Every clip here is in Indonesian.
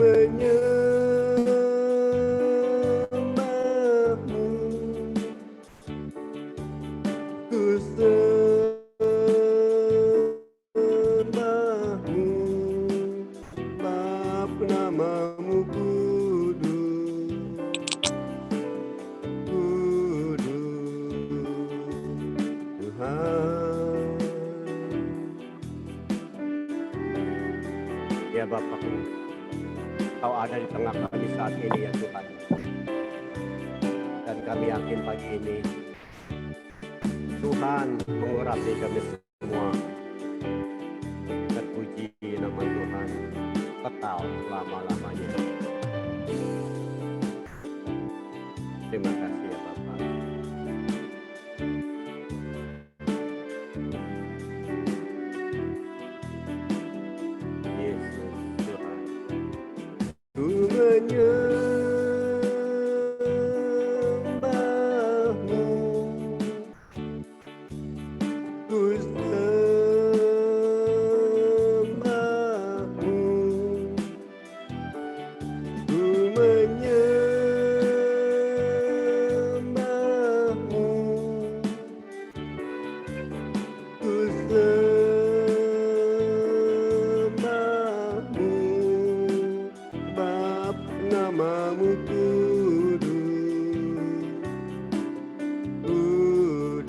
menyembahmu, ku sembahmu, Bapa namamu kudus, kudus Tuhan. Ya Bapakku, Kau ada di tengah kami saat ini ya Tuhan. Dan kami yakin pagi ini Tuhan mengurapi kami semua. Terpuji nama Tuhan kekal lama-lamanya. Terima kasih ya Bapak. Yesus Tuhan. Ku menyembahmu, ku sembahmu, ku menyembahmu, ku sembahmu, Bapa namamu kudus, kudus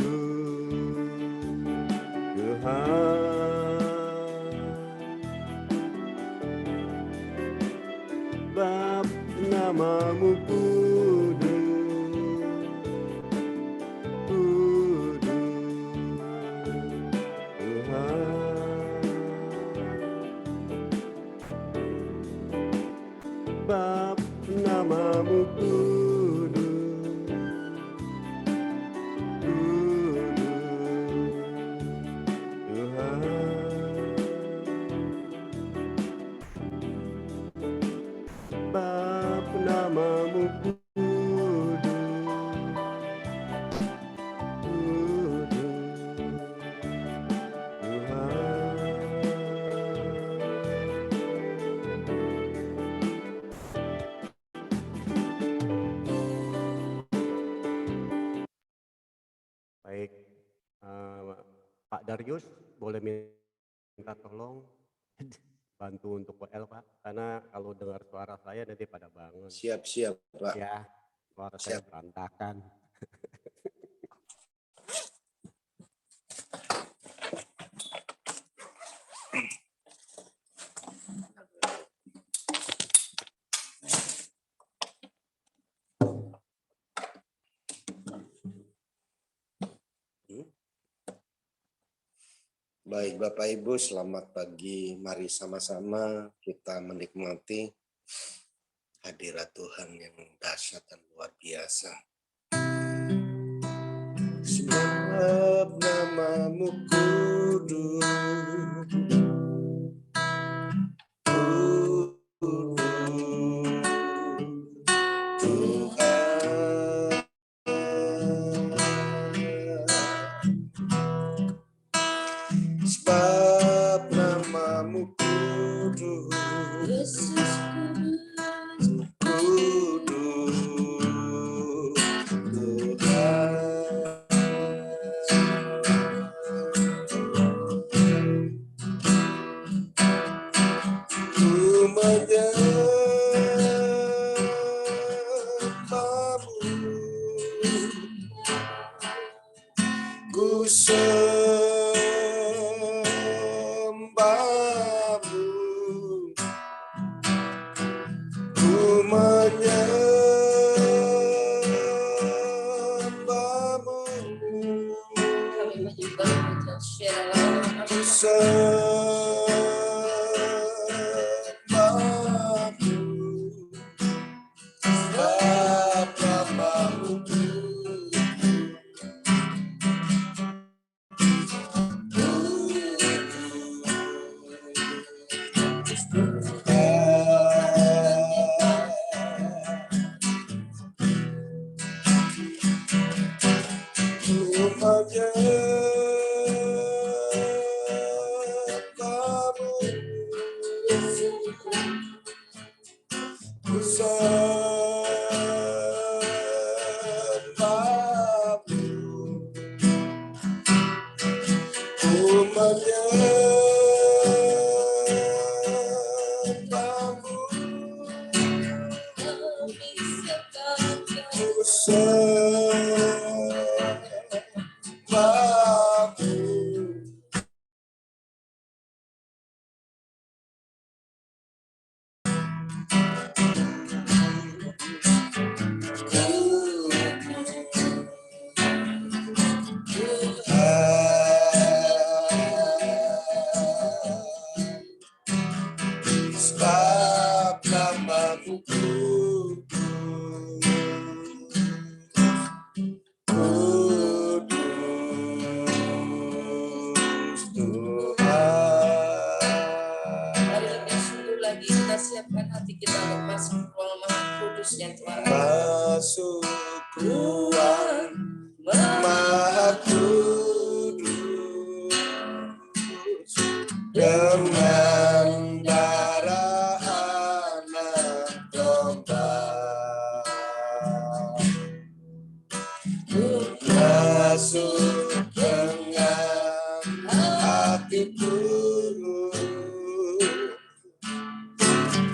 Tuhan. Bapa namamu kudus, kudus Tuhan. Bapa namamu kudus, kudus Tuhan. Bapa namamu kudus, kudus Tuhan. Baik, Pak Darius boleh minta tolong bantu untuk WL Pak, karena kalau dengar suara saya nanti pada bangun. Siap Pak. Ya, suara saya berantakan. Baik Bapak Ibu, selamat pagi. Mari sama-sama kita menikmati hadirat Tuhan yang dahsyat dan luar biasa. Sebab namamu kudus, sebab namamu kudus, Yesus kudus, Tuhan. Ku menyembahmu, ku sembahmu, ku menyembahmu, ku sembahmu, Bapa namamu Kita siapkan hati kita untuk masuk ruang Maha Kudus yang Tuhan. Masuk ruang Maha Kudus dengan darah anak domba. Masuk dengan hati tulus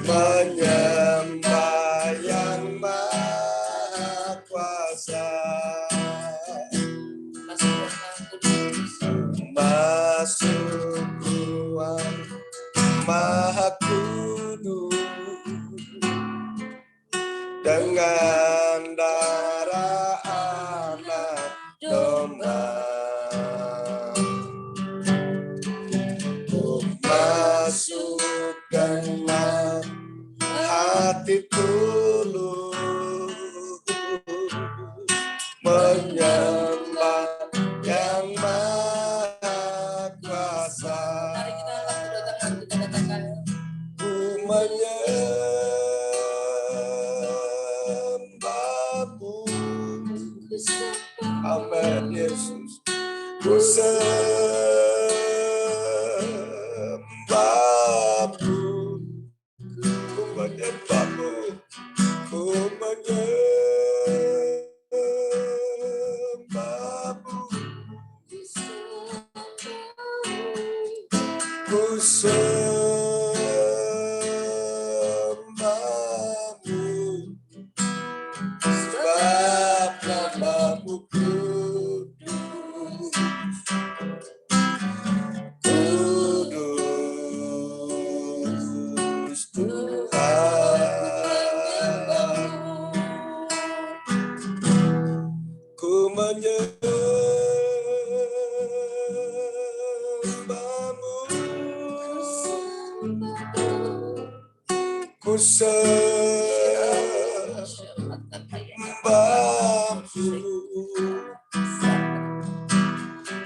menyembah yang Maha Kuasa. Masuk ruang Maha Kudus dengan darah anak domba. Masuk dengan hati tulus menyembah yang Maha Kuasa. Ku menyembahmu, amin Yesus. Ku sembahmu, ku menyembahmu, ku menyembahmu, ku sembahmu, sebab namamu kudus, kudus Tuhan. Ku menyembahmu, ku sembahmu,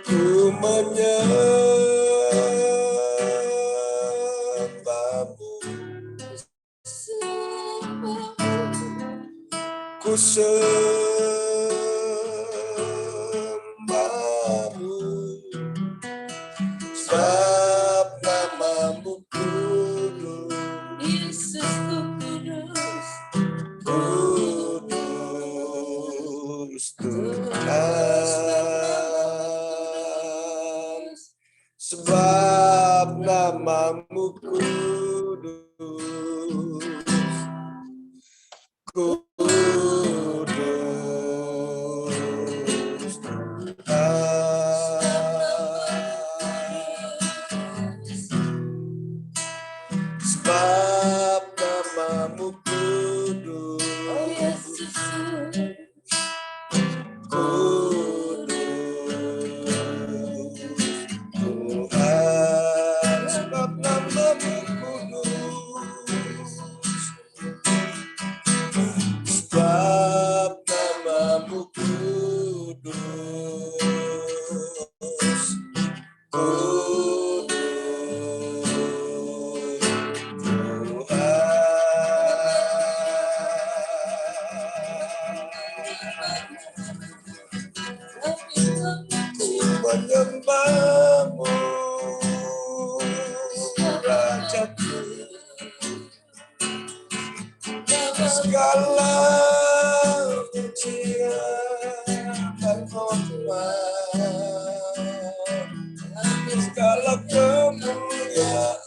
ku menyembahmu, ku sembahmu, sebab namamu kudus, Yesus kudus, kudus Tuhan, sebab namamu kudus, kudus Tuhan, sebab namamu kudus, oh Yesus, kudus Tuhan, sebab namamu kudus, sebab namamu kudus, kudus Tuhan. Ku menyembahmu, Rajaku, segala pujian dan hormat, segala kemuliaan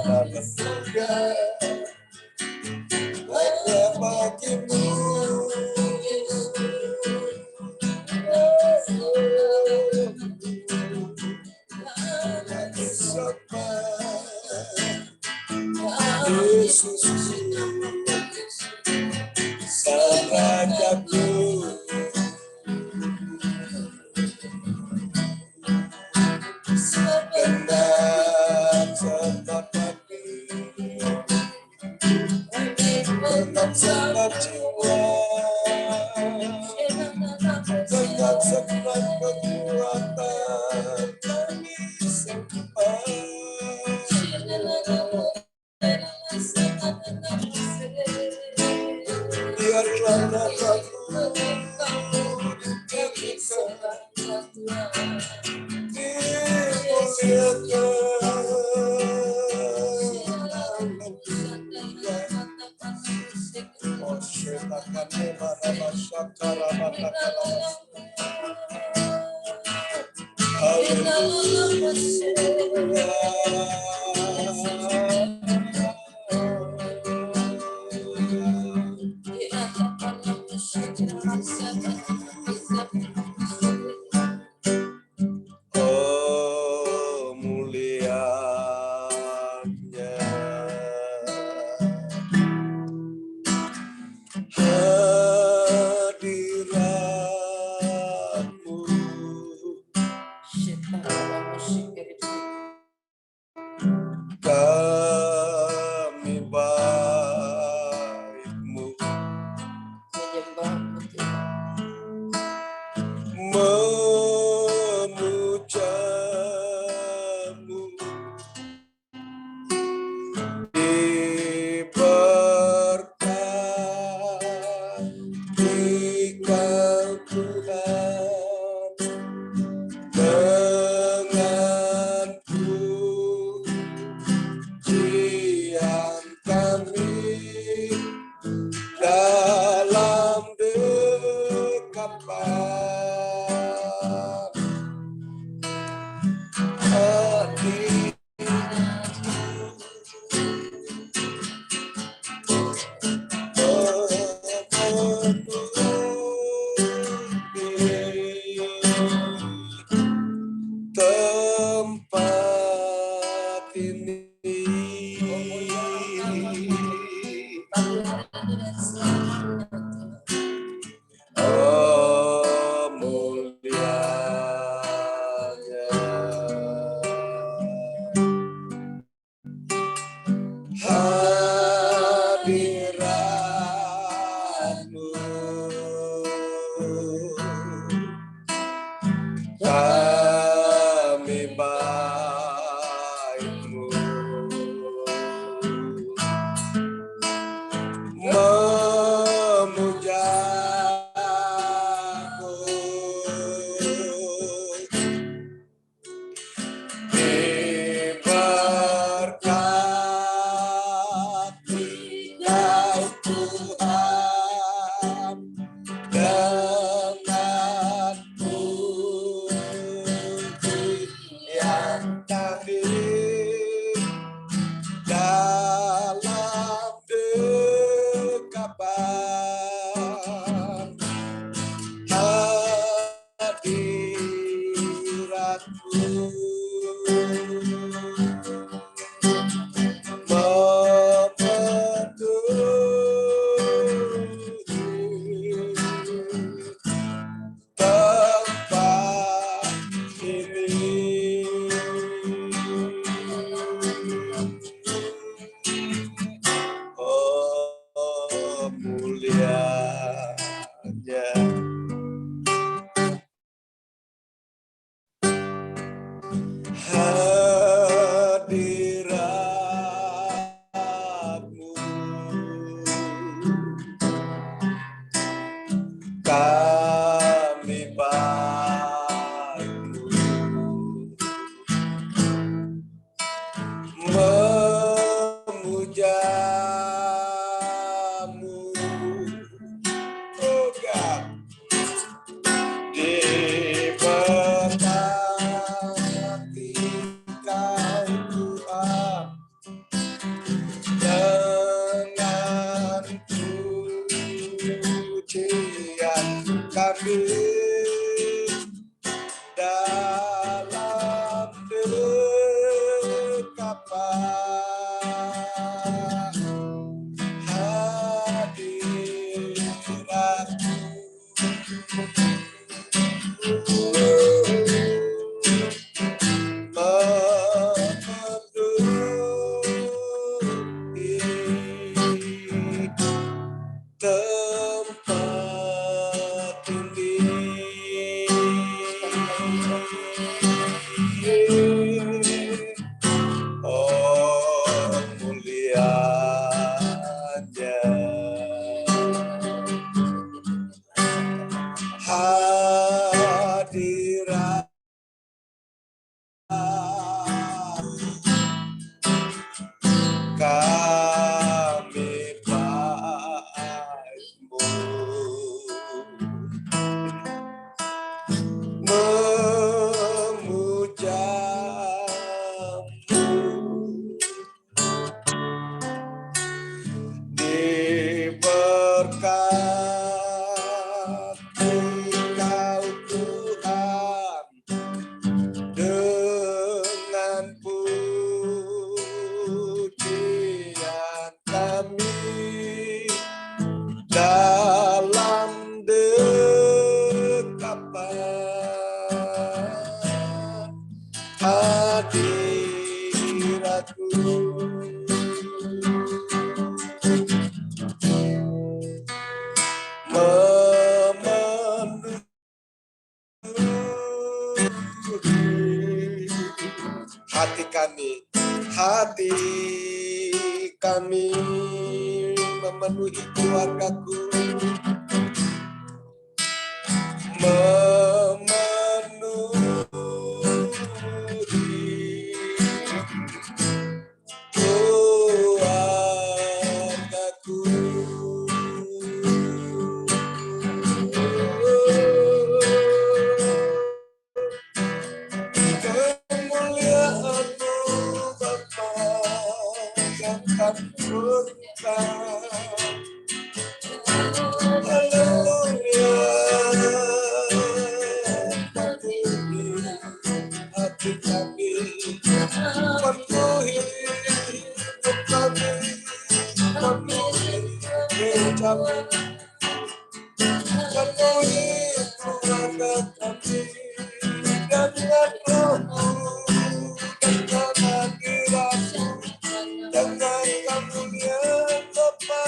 dan kemuliaan hanya bagimu. Yesus, Sang Rajaku, dengan senang hati ini. Oh mulianya hadirat-Mu, kami baik-Mu, memuja-Mu, diberkati Kau Tuhan dengan pujian kami dalam dekapan hadirat-Mu, memenuhi tempat ini. Oh mulianya hadirat-Mu, kami baik-Mu, memuja-Mu, oh God, diberkati Kau Tuhan dengan pujian kami dalam dekapan memenuhi tempat ini. Oh mulianya hadirat kami baik-Mu, memuja-Mu, diberkati Kau Tuhan dengan pujian kami dalam dekapan hadirat-Mu, memenuhi hati kami memenuhi keluargaku, memenuhi keluargaku. Kemuliaan-Mu Bapa yang kan haleluya, penuhi hati kami, penuhi kami, penuhi keluarga kami dengan rohmu, dengan hadiratmu, dengan kemuliaan Bapa.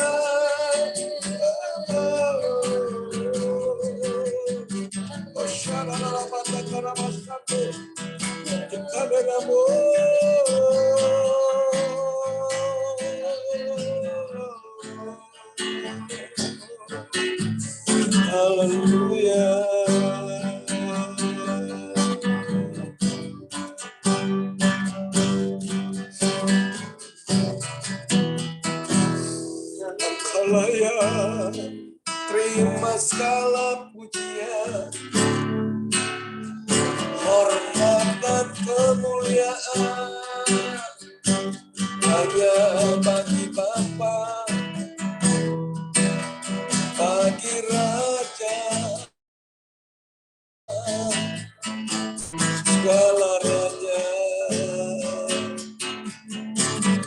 Haleluya. Engkau layak terima segala pujian, hormat dan kemuliaan hanya bagi Bapa, bagi Raja segala raja.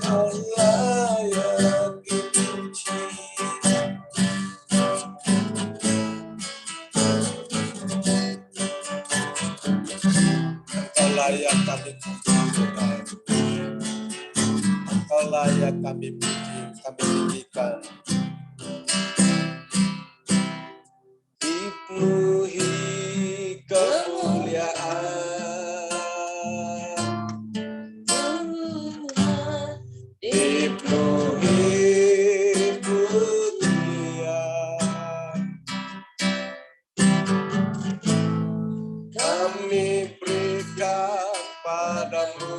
Kau layak dipuji. Kau layak kami puji Tuhan. Kau layak kami puji, kami tinggikan. Dipenuhi kemuliaan, dipenuhi pujian, kami berikan padamu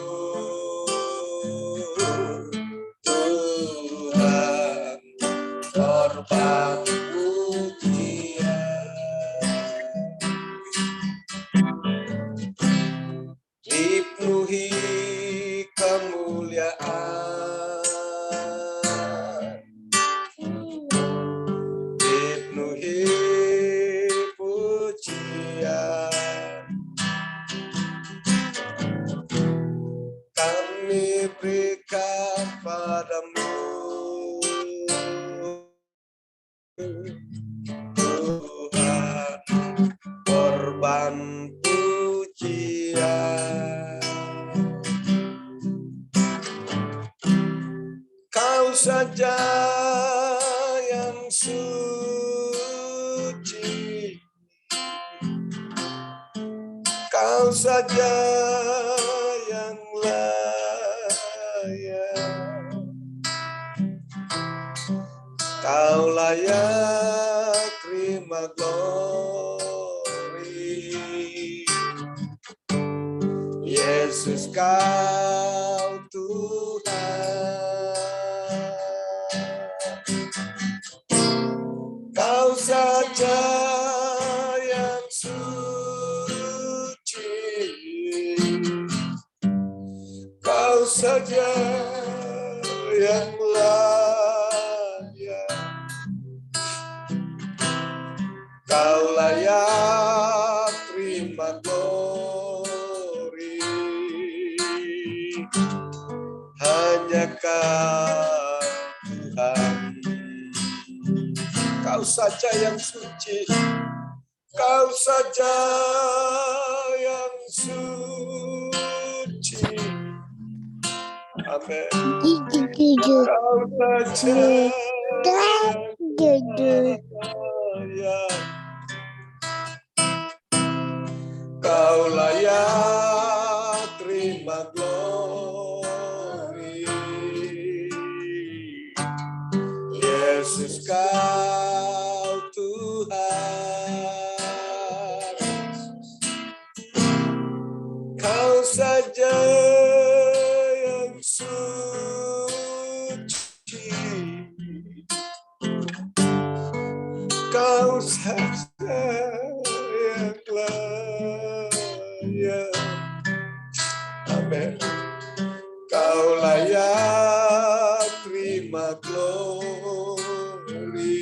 Tuhan, korban pujian. Dipenuhi kemuliaan, dipenuhi pujian, kami berikan padamu Tuhan, korban pujian. Kau saja yang suci, Kau saja yang layak, Kau layak terima glory. Yesus Kau Tuhan, Kau saja yang suci, Kau saja yang layak, Kau layak terima glory. Hanya Kau Tuhan, Kau saja yang suci, Kau saja yang suci. Amin. Kau saja yang layak, Kau layak terima glory. Yesus Kau Tuhan, Kau saja yang suci, Kau saja yang layak. Amin. Kau layak terima glory.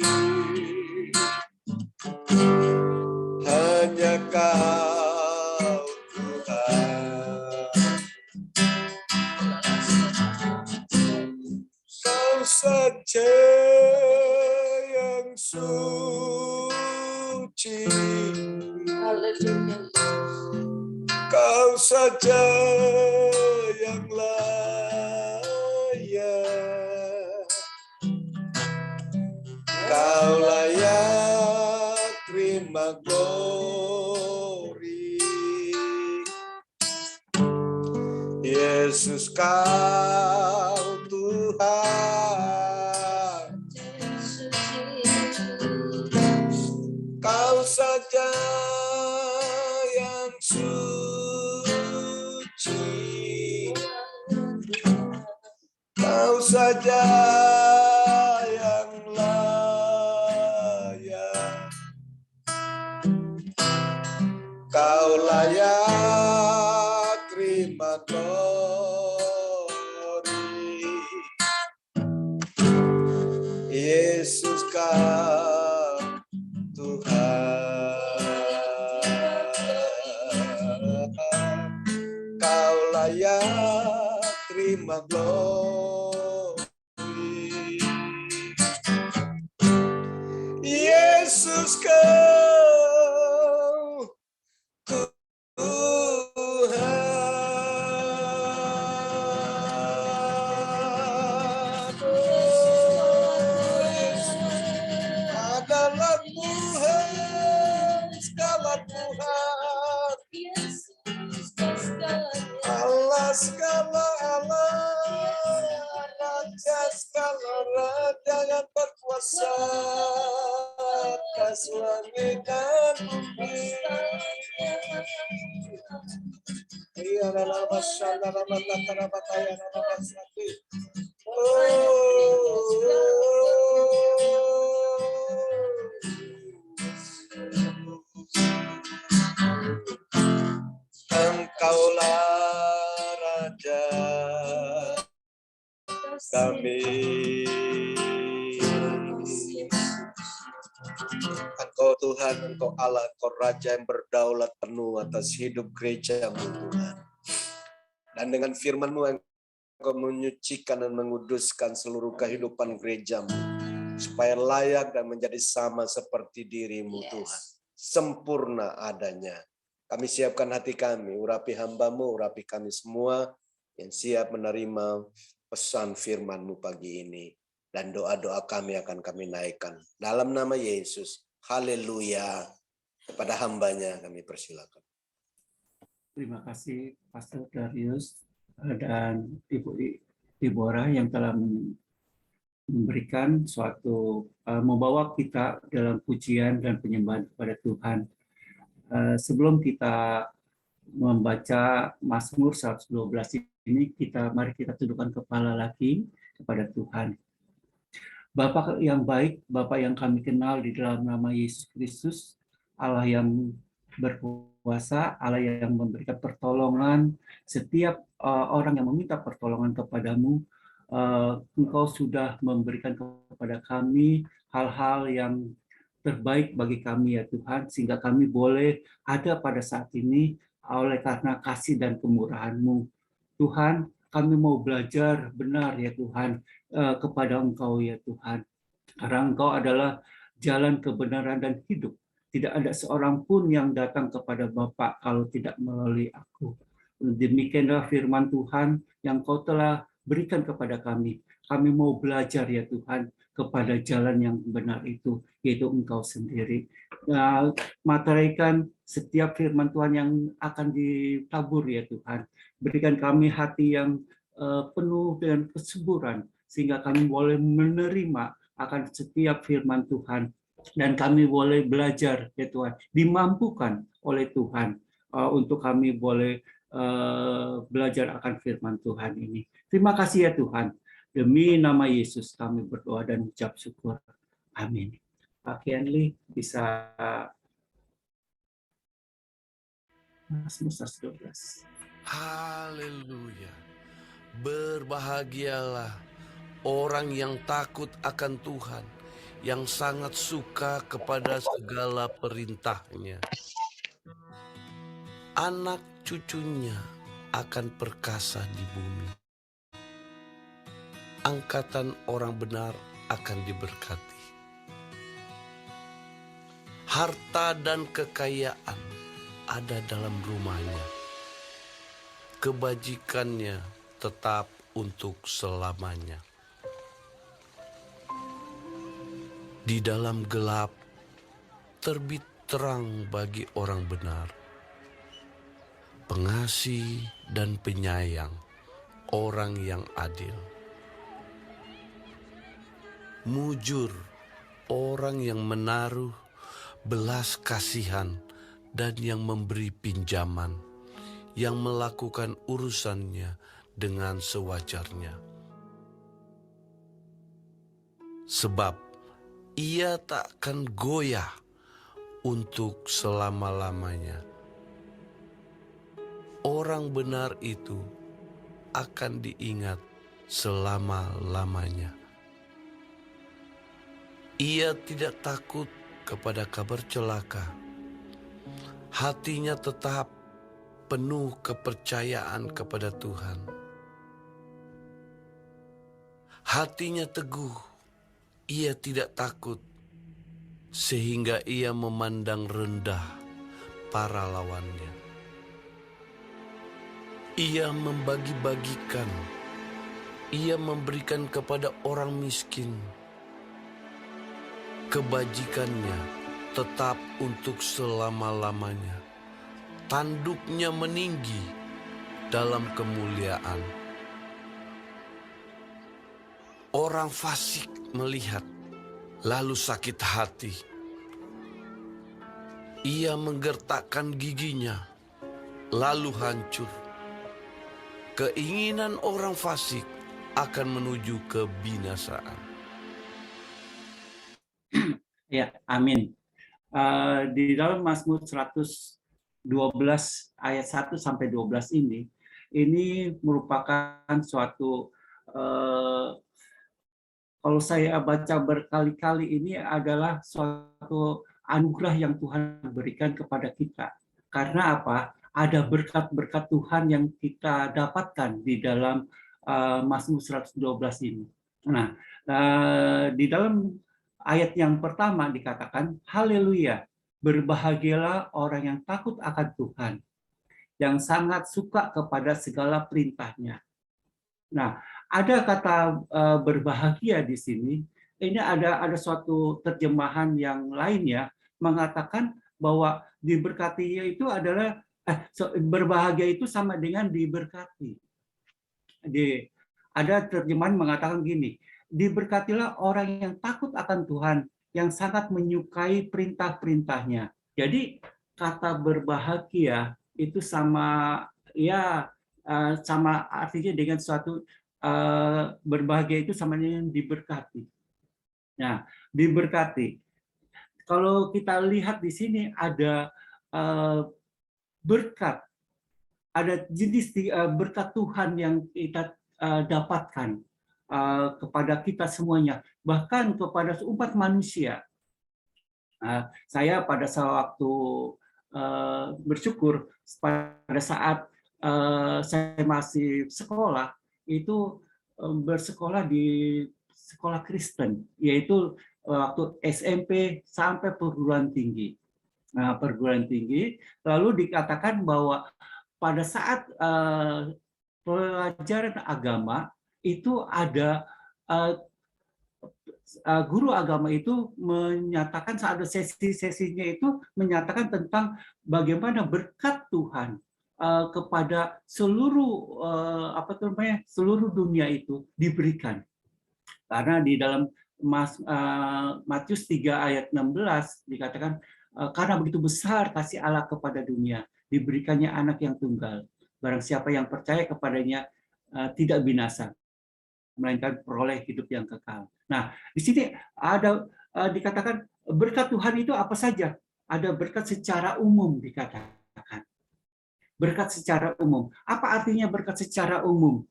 Hanya Kau Tuhan, Kau saja yang suci, Haleluya. Kau saja yang layak. Kau layak terima glory. Yesus, kau Tuhan. Kau saja yang suci. Kau saja yang layak. Kau layak terima glory. Yesus, kau Tuhan. Kau layak terima glory. Yesus, kau Tuhan. Adalah Tuhan, segala Tuhan. Allah segala Allah, Raja segala Raja yang berkuasa atas langit dan bumi. Iya dalam masyarakat dalam bataya dalam masyarakat. Engkaulah Raja kami. Engkau Tuhan, Engkau Allah, Engkau Raja yang berdaulat penuh atas hidup gereja-Mu Tuhan. Dan dengan firman-Mu Engkau menyucikan dan menguduskan seluruh kehidupan gereja-Mu supaya layak dan menjadi sama seperti diri-Mu Tuhan. Sempurna adanya. Kami siapkan hati kami, urapi hamba-Mu, urapi kami semua yang siap menerima pesan firman-Mu pagi ini. Dan doa-doa kami akan kami naikkan. Dalam nama Yesus, haleluya. Kepada hambanya kami persilakan. Terima kasih Pastor Darius dan Ibu Deborah yang telah memberikan suatu membawa kita dalam pujian dan penyembahan kepada Tuhan. Sebelum kita membaca Mazmur 112 ini, mari kita tundukkan kepala lagi kepada Tuhan. Bapa yang baik, Bapa yang kami kenal di dalam nama Yesus Kristus, Allah yang berkuasa, Allah yang memberikan pertolongan setiap orang yang meminta pertolongan kepadamu. Engkau sudah memberikan kepada kami hal-hal yang terbaik bagi kami ya Tuhan, sehingga kami boleh ada pada saat ini oleh karena kasih dan kemurahan-Mu. Tuhan, kami mau belajar benar ya Tuhan kepada Engkau ya Tuhan. Karena Engkau adalah jalan kebenaran dan hidup. Tidak ada seorang pun yang datang kepada Bapa kalau tidak melalui aku. Demikianlah firman Tuhan yang Kau telah berikan kepada kami. Kami mau belajar ya Tuhan kepada jalan yang benar itu, yaitu Engkau sendiri. Materaikan setiap firman Tuhan yang akan ditabur ya Tuhan. Berikan kami hati yang penuh dengan kesuburan, sehingga kami boleh menerima akan setiap firman Tuhan. Dan kami boleh belajar ya Tuhan, dimampukan oleh Tuhan untuk kami boleh belajar akan firman Tuhan ini. Terima kasih ya Tuhan. Demi nama Yesus kami berdoa dan ucap syukur. Amin. Pak Kianli bisa Mazmur 112. Haleluya. Berbahagialah orang yang takut akan Tuhan, yang sangat suka kepada segala perintah-Nya. Anak cucunya akan perkasa di bumi. Angkatan orang benar akan diberkati. Harta dan kekayaan ada dalam rumahnya. Kebajikannya tetap untuk selamanya. Di dalam gelap terbit terang bagi orang benar. Pengasih dan penyayang, orang yang adil. Mujur, orang yang menaruh belas kasihan dan yang memberi pinjaman, yang melakukan urusannya dengan sewajarnya. Sebab ia tak akan goyah untuk selama-lamanya. Orang benar itu akan diingat selama-lamanya. Ia tidak takut kepada kabar celaka. Hatinya tetap penuh kepercayaan kepada Tuhan. Hatinya teguh, ia tidak takut, sehingga ia memandang rendah para lawannya. Ia membagi-bagikan, ia memberikan kepada orang miskin. Kebajikannya tetap untuk selama-lamanya. Tanduknya meninggi dalam kemuliaan. Orang fasik melihat, lalu sakit hati. Ia menggertakkan giginya, lalu hancur. Keinginan orang fasik akan menuju kebinasaan. Ya, amin. Di dalam Mazmur 112 ayat 1 sampai 12 ini merupakan suatu kalau saya baca berkali-kali, ini adalah suatu anugerah yang Tuhan berikan kepada kita. Karena apa? Ada berkat-berkat Tuhan yang kita dapatkan di dalam Mazmur 112 ini. Nah, di dalam ayat yang pertama dikatakan, haleluya, berbahagialah orang yang takut akan Tuhan, yang sangat suka kepada segala perintahnya. Nah, ada kata berbahagia di sini. Ini ada suatu terjemahan yang lain ya, mengatakan bahwa diberkati itu adalah berbahagia itu sama dengan diberkati. Ada terjemahan mengatakan gini, diberkatilah orang yang takut akan Tuhan, yang sangat menyukai perintah-perintahnya. Jadi kata berbahagia itu sama sama artinya dengan suatu berbahagia itu sama dengan diberkati. Nah, diberkati. Kalau kita lihat di sini ada berkat, ada jenis berkat Tuhan yang kita dapatkan kepada kita semuanya, bahkan kepada umat manusia. Saya pada waktu bersyukur pada saat saya masih sekolah, itu bersekolah di sekolah Kristen, yaitu waktu SMP sampai perguruan tinggi. Nah, perguruan tinggi, lalu dikatakan bahwa pada saat pelajaran agama itu ada guru agama itu menyatakan, saat ada sesi-sesinya itu menyatakan tentang bagaimana berkat Tuhan kepada seluruh seluruh dunia itu diberikan. Karena di dalam Matius 3 ayat 16 dikatakan, karena begitu besar kasih Allah kepada dunia, diberikannya anak yang tunggal. Barang siapa yang percaya kepadanya tidak binasa, melainkan peroleh hidup yang kekal. Nah, di sini ada dikatakan berkat Tuhan itu apa saja? Ada berkat secara umum dikatakan. Berkat secara umum. Apa artinya berkat secara umum?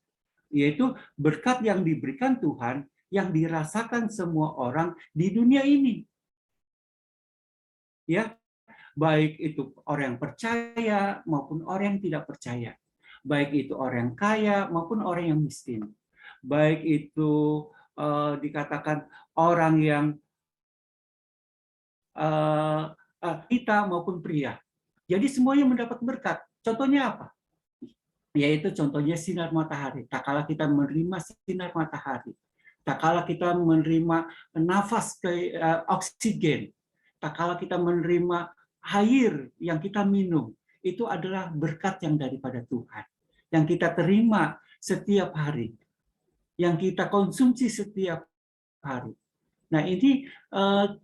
Yaitu berkat yang diberikan Tuhan yang dirasakan semua orang di dunia ini. Ya, baik itu orang yang percaya maupun orang yang tidak percaya. Baik itu orang yang kaya maupun orang yang miskin. Baik itu dikatakan orang yang kita maupun pria. Jadi semuanya mendapat berkat. Contohnya apa? Yaitu contohnya sinar matahari. Tak kala kita menerima sinar matahari, tak kala kita menerima nafas oksigen, tak kala kita menerima air yang kita minum, itu adalah berkat yang daripada Tuhan, yang kita terima setiap hari, yang kita konsumsi setiap hari. Nah, ini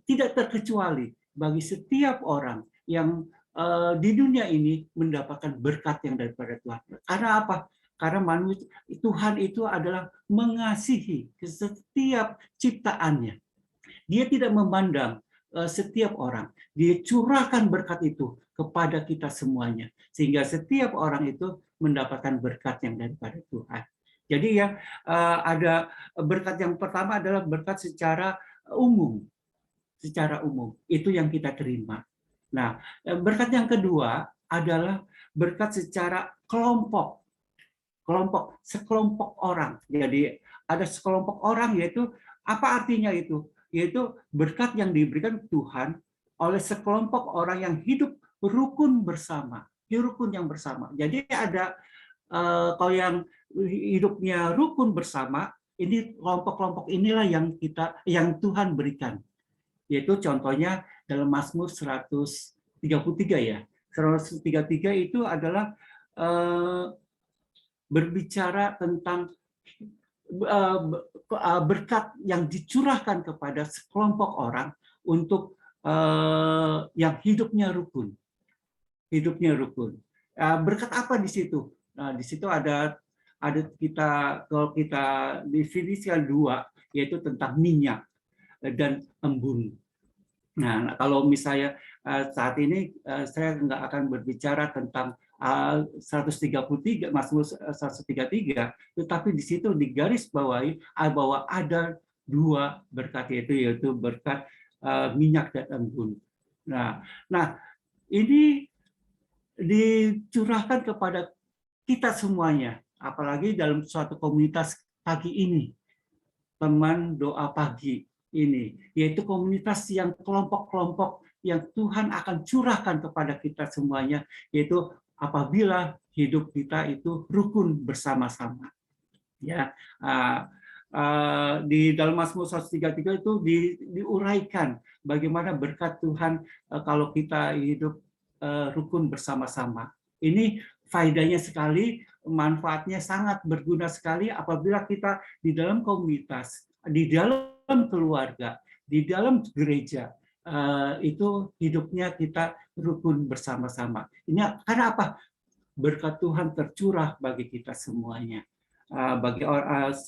tidak terkecuali bagi setiap orang yang di dunia ini mendapatkan berkat yang daripada Tuhan. Karena apa? Karena manusia, Tuhan itu adalah mengasihi setiap ciptaannya. Dia tidak memandang setiap orang. Dia curahkan berkat itu kepada kita semuanya. Sehingga setiap orang itu mendapatkan berkat yang daripada Tuhan. Jadi yang ada berkat yang pertama adalah berkat secara umum. Secara umum. Itu yang kita terima. Nah, berkat yang kedua adalah berkat secara kelompok. Sekelompok orang. Jadi ada sekelompok orang, yaitu apa artinya itu? Yaitu berkat yang diberikan Tuhan oleh sekelompok orang yang hidup rukun bersama, rukun yang bersama. Jadi ada kalau yang hidupnya rukun bersama, ini kelompok-kelompok inilah yang Tuhan berikan. Yaitu contohnya dalam Mazmur 133 ya. 133 itu adalah berbicara tentang berkat yang dicurahkan kepada sekelompok orang untuk yang hidupnya rukun. Hidupnya rukun. Berkat apa di situ? Nah, di situ ada kalau kita definisikan dua, yaitu tentang minyak dan embun. Nah, kalau misalnya saat ini saya nggak akan berbicara tentang 133, Mazmur 133, tetapi di situ digaris bawahi bahwa ada dua berkat, yaitu berkat minyak dan embun. Nah, ini dicurahkan kepada kita semuanya, apalagi dalam suatu komunitas pagi ini, teman doa pagi ini, yaitu komunitas yang kelompok-kelompok yang Tuhan akan curahkan kepada kita semuanya, yaitu apabila hidup kita itu rukun bersama-sama. Ya, di dalam Mazmur 133 itu diuraikan bagaimana berkat Tuhan kalau kita hidup rukun bersama-sama. Ini faedahnya sekali, manfaatnya sangat berguna sekali apabila kita di dalam komunitas, di dalam keluarga, di dalam gereja, itu hidupnya kita rukun bersama-sama. Ini karena apa? Berkat Tuhan tercurah bagi kita semuanya, bagi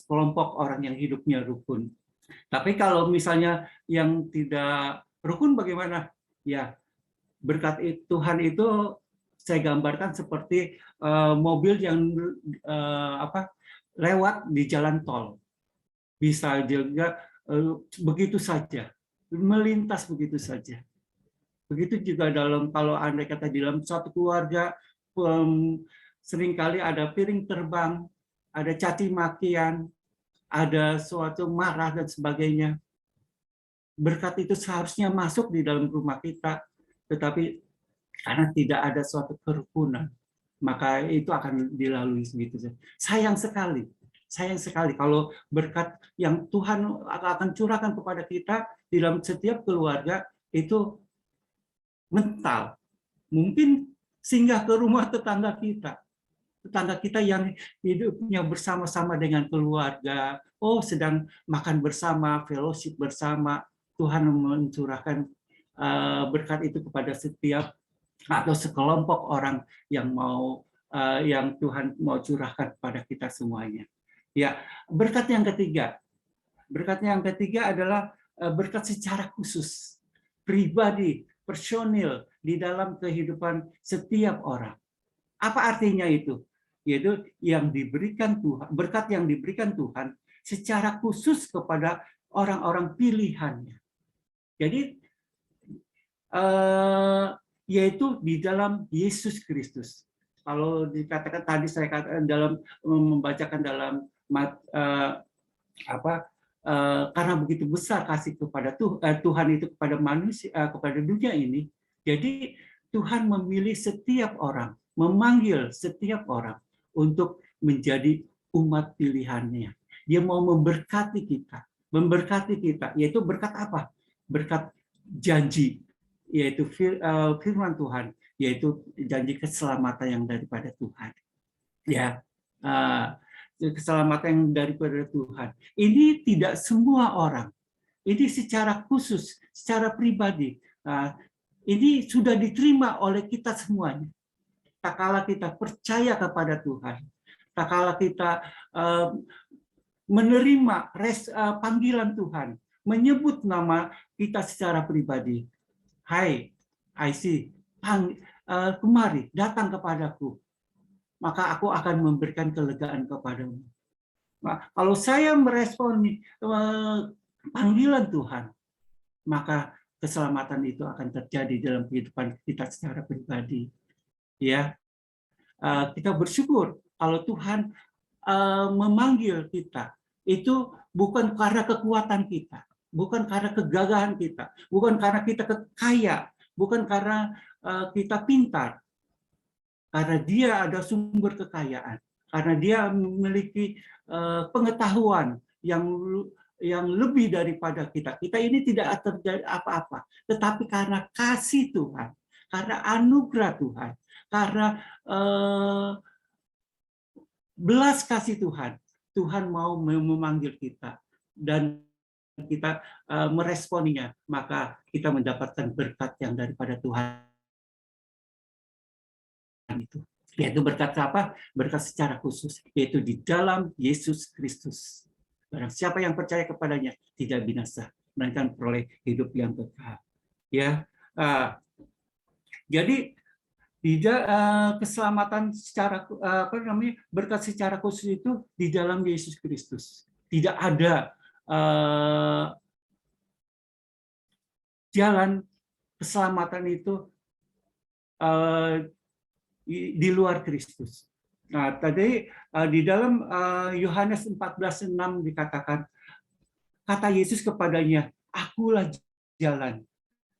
kelompok orang yang hidupnya rukun. Tapi kalau misalnya yang tidak rukun bagaimana? Ya, berkat Tuhan itu saya gambarkan seperti mobil yang lewat di jalan tol. Bisa juga begitu saja, melintas begitu saja. Begitu juga kalau andai kata di dalam suatu keluarga, seringkali ada piring terbang, ada caci makian, ada suatu marah dan sebagainya. Berkat itu seharusnya masuk di dalam rumah kita, tetapi karena tidak ada suatu kerukunan, maka itu akan dilalui begitu saja. Sayang sekali kalau berkat yang Tuhan akan curahkan kepada kita di dalam setiap keluarga itu mental. Mungkin singgah ke rumah tetangga kita yang hidupnya bersama-sama dengan keluarga, sedang makan bersama, fellowship bersama. Tuhan mencurahkan berkat itu kepada setiap atau sekelompok orang yang Tuhan mau curahkan kepada kita semuanya. Ya, berkat yang ketiga adalah berkat secara khusus, pribadi, personil di dalam kehidupan setiap orang. Apa artinya itu? Yaitu yang diberikan Tuhan, berkat yang diberikan Tuhan secara khusus kepada orang-orang pilihannya. Jadi yaitu di dalam Yesus Kristus. Kalau dikatakan tadi saya katakan dalam membacakan dalam karena begitu besar kasih kepada Tuhan itu kepada manusia, kepada dunia ini, Jadi Tuhan memilih setiap orang, memanggil setiap orang untuk menjadi umat pilihannya. Dia mau memberkati kita, yaitu berkat apa? Berkat janji, yaitu firman Tuhan, yaitu janji keselamatan yang daripada Tuhan. Ya, keselamatan yang daripada Tuhan. Ini tidak semua orang. Ini secara khusus, secara pribadi. Ini sudah diterima oleh kita semuanya. Tak kala kita percaya kepada Tuhan, tak kala kita menerima panggilan Tuhan, menyebut nama kita secara pribadi. Hai, IC, kemari, datang kepadaku. Maka aku akan memberikan kelegaan kepadamu. Nah, kalau saya meresponi panggilan Tuhan, maka keselamatan itu akan terjadi dalam kehidupan kita secara pribadi. Ya, kita bersyukur kalau Tuhan memanggil kita. Itu bukan karena kekuatan kita, bukan karena kegagahan kita, bukan karena kita kaya, bukan karena kita pintar. Karena dia ada sumber kekayaan, karena dia memiliki pengetahuan yang lebih daripada kita. Kita ini tidak terjadi apa-apa, tetapi karena kasih Tuhan, karena anugerah Tuhan, karena belas kasih Tuhan, Tuhan mau memanggil kita dan kita meresponinya, maka kita mendapatkan berkat yang daripada Tuhan itu. Yaitu berkat apa? Berkat secara khusus, yaitu di dalam Yesus Kristus. Barang siapa yang percaya kepadanya tidak binasa, melainkan peroleh hidup yang kekal. Ya, jadi keselamatan secara berkat secara khusus itu di dalam Yesus Kristus. Tidak ada jalan keselamatan itu di luar Kristus. Nah, tadi di dalam Yohanes 14:6 dikatakan, kata Yesus kepadanya, "Akulah jalan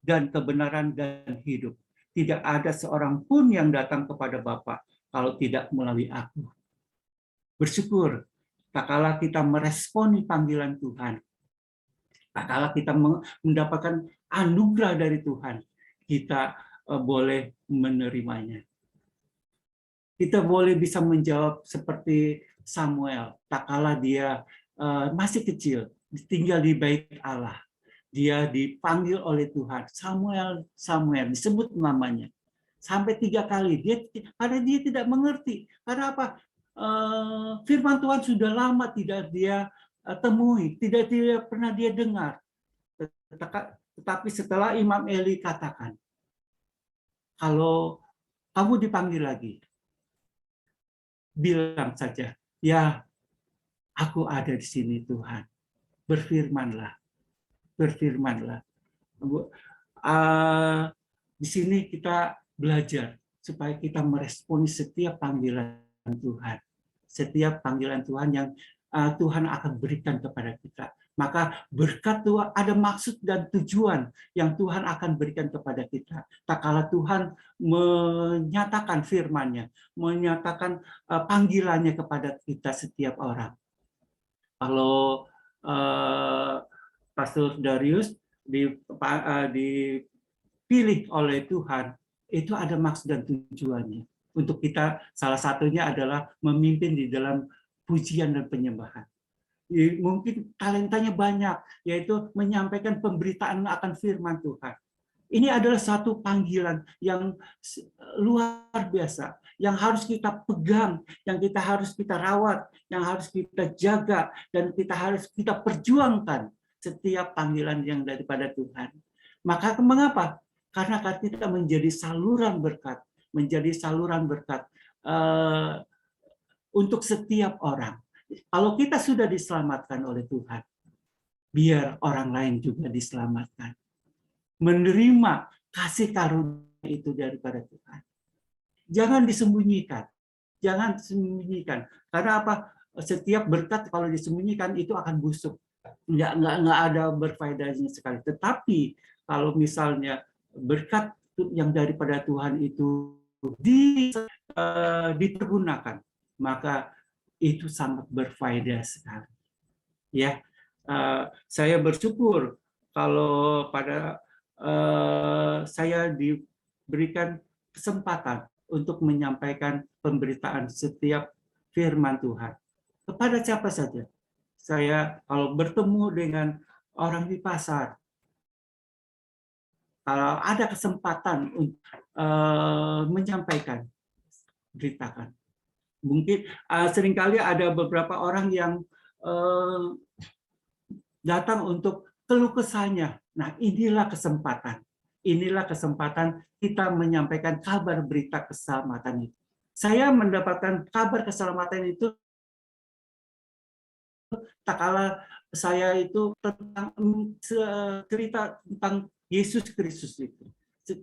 dan kebenaran dan hidup. Tidak ada seorang pun yang datang kepada Bapa kalau tidak melalui aku." Bersyukur tak kala kita meresponi panggilan Tuhan, tak kala kita mendapatkan anugerah dari Tuhan, kita boleh menerimanya. Kita boleh bisa menjawab seperti Samuel, tak kala dia masih kecil, tinggal di bait Allah. Dia dipanggil oleh Tuhan, Samuel, Samuel, disebut namanya. Sampai 3 kali, karena dia tidak mengerti. Karena apa? Firman Tuhan sudah lama tidak dia temui, tidak pernah dia dengar. Tetapi setelah Imam Eli katakan, kalau kamu dipanggil lagi, bilang saja, ya, aku ada di sini Tuhan. Berfirmanlah. Berfirmanlah. Di sini kita belajar supaya kita meresponi setiap panggilan Tuhan. Setiap panggilan Tuhan yang Tuhan akan berikan kepada kita. Maka berkat Tuhan ada maksud dan tujuan yang Tuhan akan berikan kepada kita. Tak kala Tuhan menyatakan firman-Nya, menyatakan panggilannya kepada kita setiap orang. Kalau Pastor Darius dipilih oleh Tuhan, itu ada maksud dan tujuannya. Untuk kita, salah satunya adalah memimpin di dalam pujian dan penyembahan. Mungkin talentanya banyak, yaitu menyampaikan pemberitaan akan firman Tuhan. Ini adalah satu panggilan yang luar biasa, yang harus kita pegang, yang harus kita rawat, yang harus kita jaga, dan harus kita perjuangkan setiap panggilan yang daripada Tuhan. Maka mengapa? Karena kita menjadi saluran berkat, untuk setiap orang. Kalau kita sudah diselamatkan oleh Tuhan, biar orang lain juga diselamatkan. Menerima kasih karunia itu daripada Tuhan. Jangan disembunyikan. Jangan disembunyikan. Karena apa? Setiap berkat kalau disembunyikan itu akan busuk. Nggak ada berfaedahnya sekali. Tetapi kalau misalnya berkat yang daripada Tuhan itu dipergunakan, maka itu sangat berfaedah sekali. Ya, saya bersyukur kalau pada saya diberikan kesempatan untuk menyampaikan pemberitaan setiap firman Tuhan kepada siapa saja. Saya kalau bertemu dengan orang di pasar, kalau ada kesempatan untuk menyampaikan, beritakan. Mungkin seringkali ada beberapa orang yang datang untuk keluh kesahnya. Nah, inilah kesempatan. Inilah kesempatan kita menyampaikan kabar berita keselamatan itu. Saya mendapatkan kabar keselamatan itu tak kala saya itu tentang cerita tentang Yesus Kristus itu.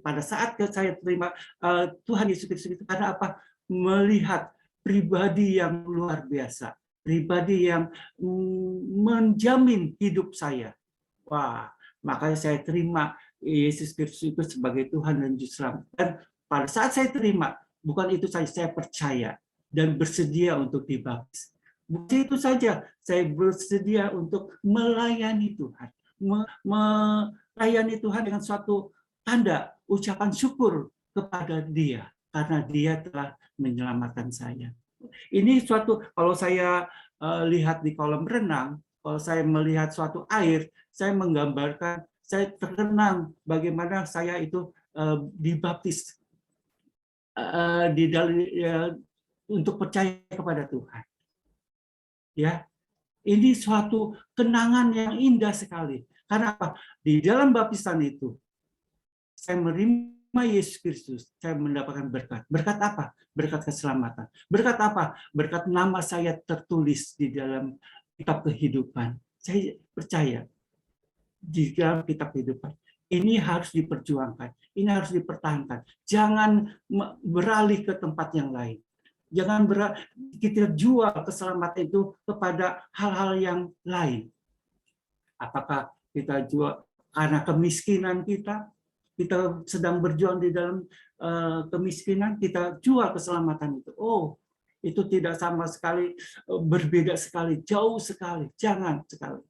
Pada saat saya terima Tuhan Yesus Kristus itu, karena apa? Melihat pribadi yang luar biasa, pribadi yang menjamin hidup saya. Wah, makanya saya terima Yesus Kristus itu sebagai Tuhan dan Juru Selamat. Dan pada saat saya terima, bukan itu saja, saya percaya dan bersedia untuk dibaptis. Bukan itu saja, saya bersedia untuk melayani Tuhan. Melayani Tuhan dengan suatu tanda ucapan syukur kepada Dia, karena Dia telah menyelamatkan saya. Ini suatu, kalau saya lihat di kolam renang, kalau saya melihat suatu air, saya menggambarkan, saya terkenang bagaimana saya itu dibaptis di dalam untuk percaya kepada Tuhan. Ya, ini suatu kenangan yang indah sekali. Karena apa? Di dalam baptisan itu, saya menerima Yesus Kristus, saya mendapatkan berkat. Berkat apa? Berkat keselamatan. Berkat apa? Berkat nama saya tertulis di dalam kitab kehidupan. Saya percaya di dalam kitab kehidupan. Ini harus diperjuangkan, ini harus dipertahankan. Jangan beralih ke tempat yang lain. Jangan kita jual keselamatan itu kepada hal-hal yang lain. Apakah kita jual karena kemiskinan kita sedang berjuang di dalam kemiskinan, kita jual keselamatan itu. Oh, itu tidak sama sekali, berbeda sekali, jauh sekali. Jangan sekali.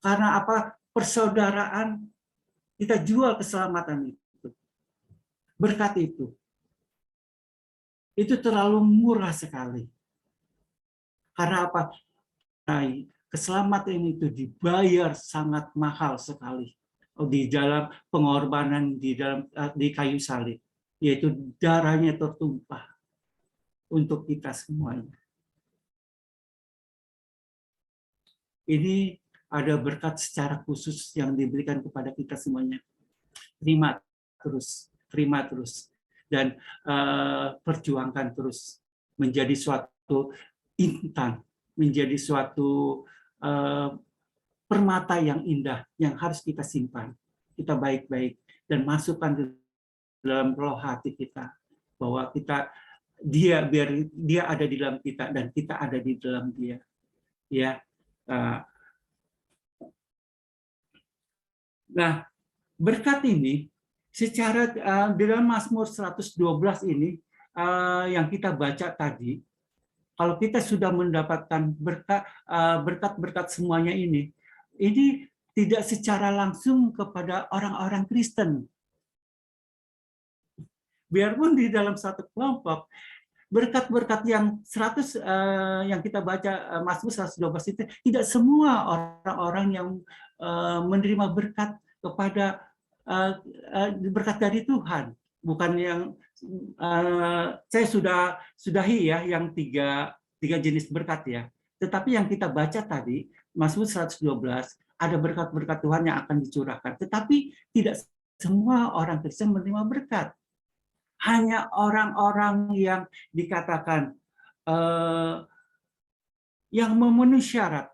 Karena apa? Persaudaraan, kita jual keselamatan itu. Berkat itu terlalu murah sekali. Karena apa? Nah, keselamatan itu dibayar sangat mahal sekali di dalam pengorbanan di kayu salib, yaitu darahnya tertumpah untuk kita semuanya. Ini ada berkat secara khusus yang diberikan kepada kita semuanya. Terima terus. Dan perjuangkan terus, menjadi suatu intan, menjadi suatu permata yang indah yang harus kita simpan, kita baik-baik, dan masukkan ke dalam roh hati kita, bahwa biar dia ada di dalam kita dan kita ada di dalam dia. Ya. Nah, berkat ini secara di dalam Mazmur 112 ini yang kita baca tadi, kalau kita sudah mendapatkan berkat-berkat semuanya ini tidak secara langsung kepada orang-orang Kristen. Biarpun di dalam satu kelompok, berkat-berkat yang 100 yang kita baca Mazmur 112 itu tidak semua orang-orang yang menerima berkat kepada berkat dari Tuhan, bukan yang saya sudahi ya yang tiga jenis berkat ya. Tetapi yang kita baca tadi Mazmur 112 ada berkat-berkat Tuhan yang akan dicurahkan. Tetapi tidak semua orang Kristen menerima berkat. Hanya orang-orang yang dikatakan yang memenuhi syarat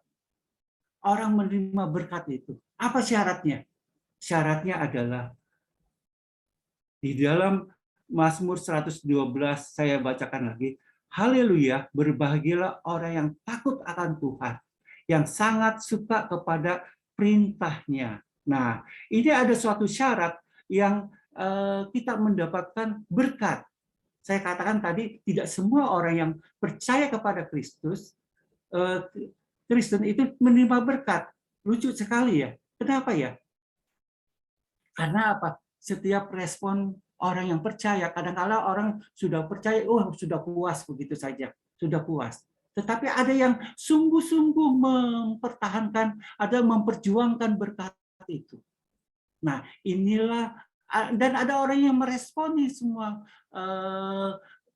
orang menerima berkat itu. Apa syaratnya? Syaratnya adalah di dalam Mazmur 112 saya bacakan lagi, haleluya, berbahagialah orang yang takut akan Tuhan, yang sangat suka kepada perintahnya. Nah, ini ada suatu syarat yang kita mendapatkan berkat. Saya katakan tadi, tidak semua orang yang percaya kepada Kristus, Kristen itu menerima berkat. Lucu sekali ya. Kenapa ya? Karena apa? Setiap respon orang yang percaya, kadang-kala orang sudah percaya, oh sudah puas begitu saja, sudah puas. Tetapi ada yang sungguh-sungguh mempertahankan, ada memperjuangkan berkat itu. Nah, inilah, dan ada orang yang meresponi semua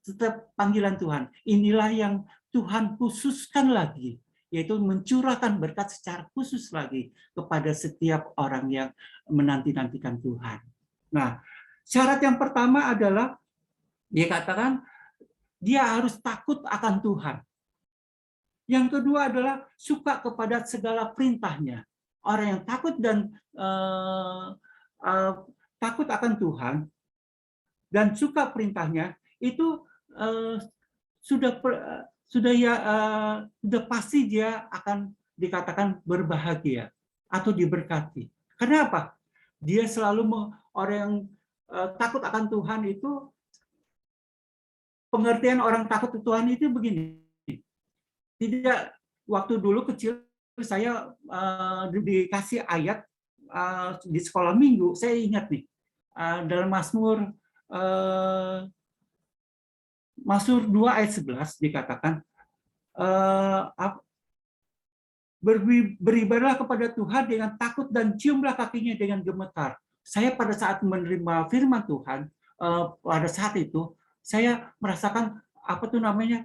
setiap panggilan Tuhan. Inilah yang Tuhan khususkan lagi, yaitu mencurahkan berkat secara khusus lagi kepada setiap orang yang menanti-nantikan Tuhan. Nah, syarat yang pertama adalah dia katakan dia harus takut akan Tuhan. Yang kedua adalah suka kepada segala perintahnya. Orang yang takut dan takut akan Tuhan dan suka perintahnya itu sudah pasti dia akan dikatakan berbahagia atau diberkati. Karena apa? Dia selalu orang yang takut akan Tuhan itu, pengertian orang takut Tuhan itu begini. Tidak, waktu dulu kecil saya dikasih ayat di sekolah minggu, saya ingat nih dalam Mazmur 2 ayat 11 dikatakan beribadahlah kepada Tuhan dengan takut dan ciumlah kakinya dengan gemetar. Saya pada saat menerima firman Tuhan, pada saat itu saya merasakan apa tuh namanya,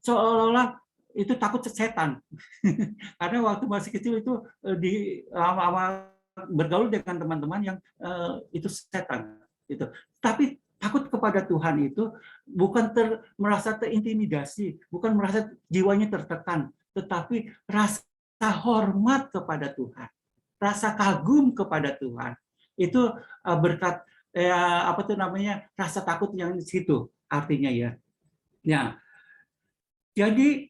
seolah-olah itu takut setan. Karena waktu masih kecil itu bergaul dengan teman-teman yang itu setan. Gitu. Tapi takut kepada Tuhan itu bukan merasa terintimidasi, bukan merasa jiwanya tertekan, tetapi rasa hormat kepada Tuhan, rasa kagum kepada Tuhan. Itu berkat apa tuh namanya, rasa takut yang di situ artinya ya. Ya. Jadi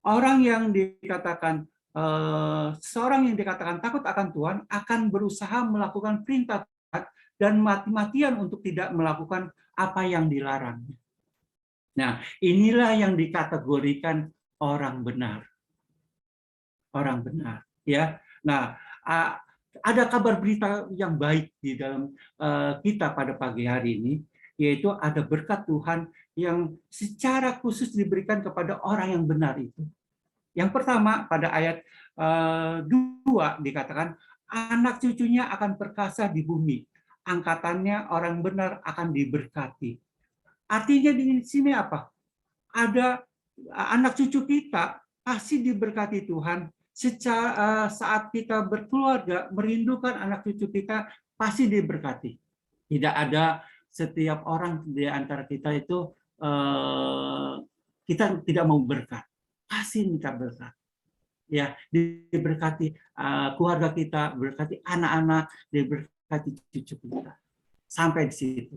orang yang dikatakan seorang yang dikatakan takut akan Tuhan akan berusaha melakukan perintah Tuhan dan mati-matian untuk tidak melakukan apa yang dilarang. Nah, inilah yang dikategorikan orang benar. Orang benar, ya. Nah, ada kabar berita yang baik di dalam kita pada pagi hari ini, yaitu ada berkat Tuhan yang secara khusus diberikan kepada orang yang benar itu. Yang pertama, pada ayat 2 dikatakan, anak cucunya akan perkasa di bumi, angkatannya orang benar akan diberkati. Artinya di sini apa? Ada anak cucu kita pasti diberkati Tuhan. Saat kita berkeluarga, merindukan anak cucu kita pasti diberkati. Tidak ada setiap orang di antara kita itu kita tidak mau berkat, pasti minta berkat. Ya, diberkati keluarga kita, berkati anak-anak, diberkati cucu kita. Sampai di situ.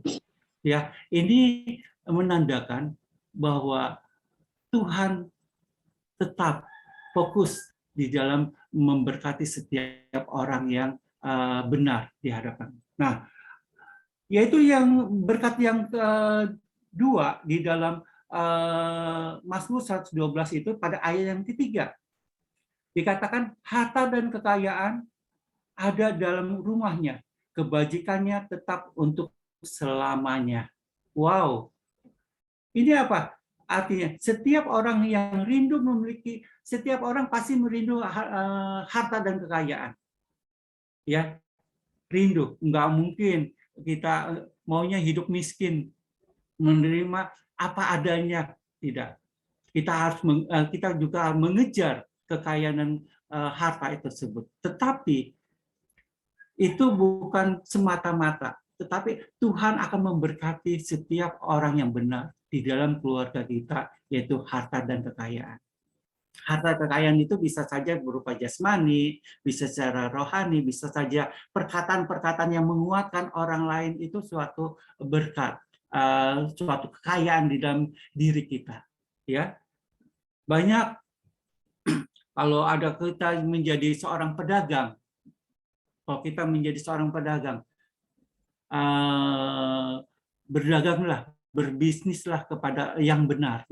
Ya, ini menandakan bahwa Tuhan tetap fokus di dalam memberkati setiap orang yang benar di hadapan. Nah, yaitu yang berkat yang kedua di dalam Mazmur 112 itu pada ayat yang ketiga. Dikatakan harta dan kekayaan ada dalam rumahnya, kebajikannya tetap untuk selamanya. Wow. Ini apa? Artinya setiap orang yang rindu memiliki, setiap orang pasti merindu harta dan kekayaan. Ya, rindu. Enggak mungkin kita maunya hidup miskin, menerima apa adanya, tidak. Kita juga mengejar kekayaan dan harta tersebut. Tetapi itu bukan semata-mata, tetapi Tuhan akan memberkati setiap orang yang benar di dalam keluarga kita, yaitu harta dan kekayaan. Harta kekayaan itu bisa saja berupa jasmani, bisa secara rohani, bisa saja perkataan-perkataan yang menguatkan orang lain, itu suatu berkat, suatu kekayaan di dalam diri kita. Ya, banyak kalau ada kita menjadi seorang pedagang, Kalau kita menjadi seorang pedagang, berdaganglah, berbisnislah kepada yang benar,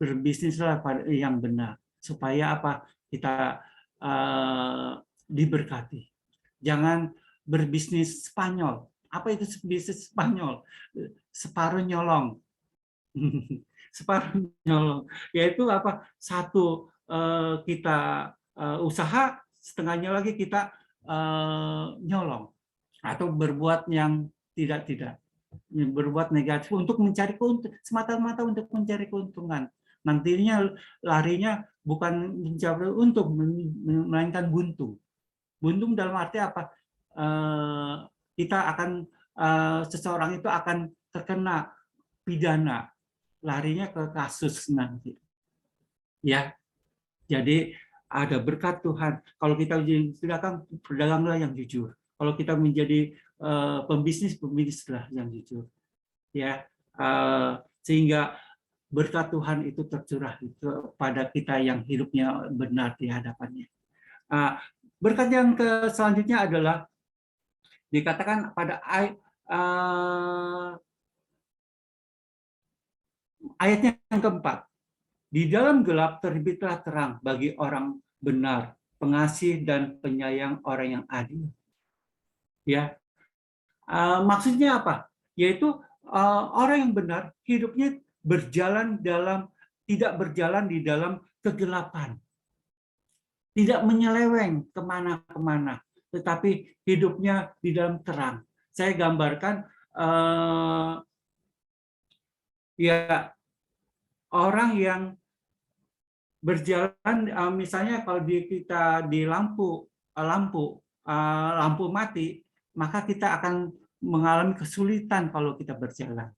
berbisnislah pada yang benar, supaya apa? Kita diberkati. Jangan berbisnis Spanyol. Apa itu bisnis Spanyol? Separuh nyolong. Separuh nyolong. Yaitu apa? Satu kita usaha, setengahnya lagi kita nyolong atau berbuat yang tidak, berbuat negatif untuk mencari keuntungan, semata-mata untuk mencari keuntungan. Nantinya larinya bukan mencari untung, melainkan buntung. Buntung dalam arti apa? Kita akan seseorang itu akan terkena pidana, larinya ke kasus nanti. Ya, jadi ada berkat Tuhan. Kalau kita menjadi pedagang, pedaganglah yang jujur. Kalau kita menjadi pembisnis, pembisnislah yang jujur. Ya, sehingga berkat Tuhan itu tercurah kepada kita yang hidupnya benar di hadapannya. Berkat yang selanjutnya adalah dikatakan pada ayatnya yang keempat. Di dalam gelap terbitlah terang bagi orang benar, pengasih dan penyayang, orang yang adil. Ya, maksudnya apa? Yaitu orang yang benar hidupnya tidak berjalan di dalam kegelapan, tidak menyeleweng kemana-kemana, tetapi hidupnya di dalam terang. Saya gambarkan ya orang yang berjalan, misalnya kalau kita di lampu mati, maka kita akan mengalami kesulitan kalau kita berjalan.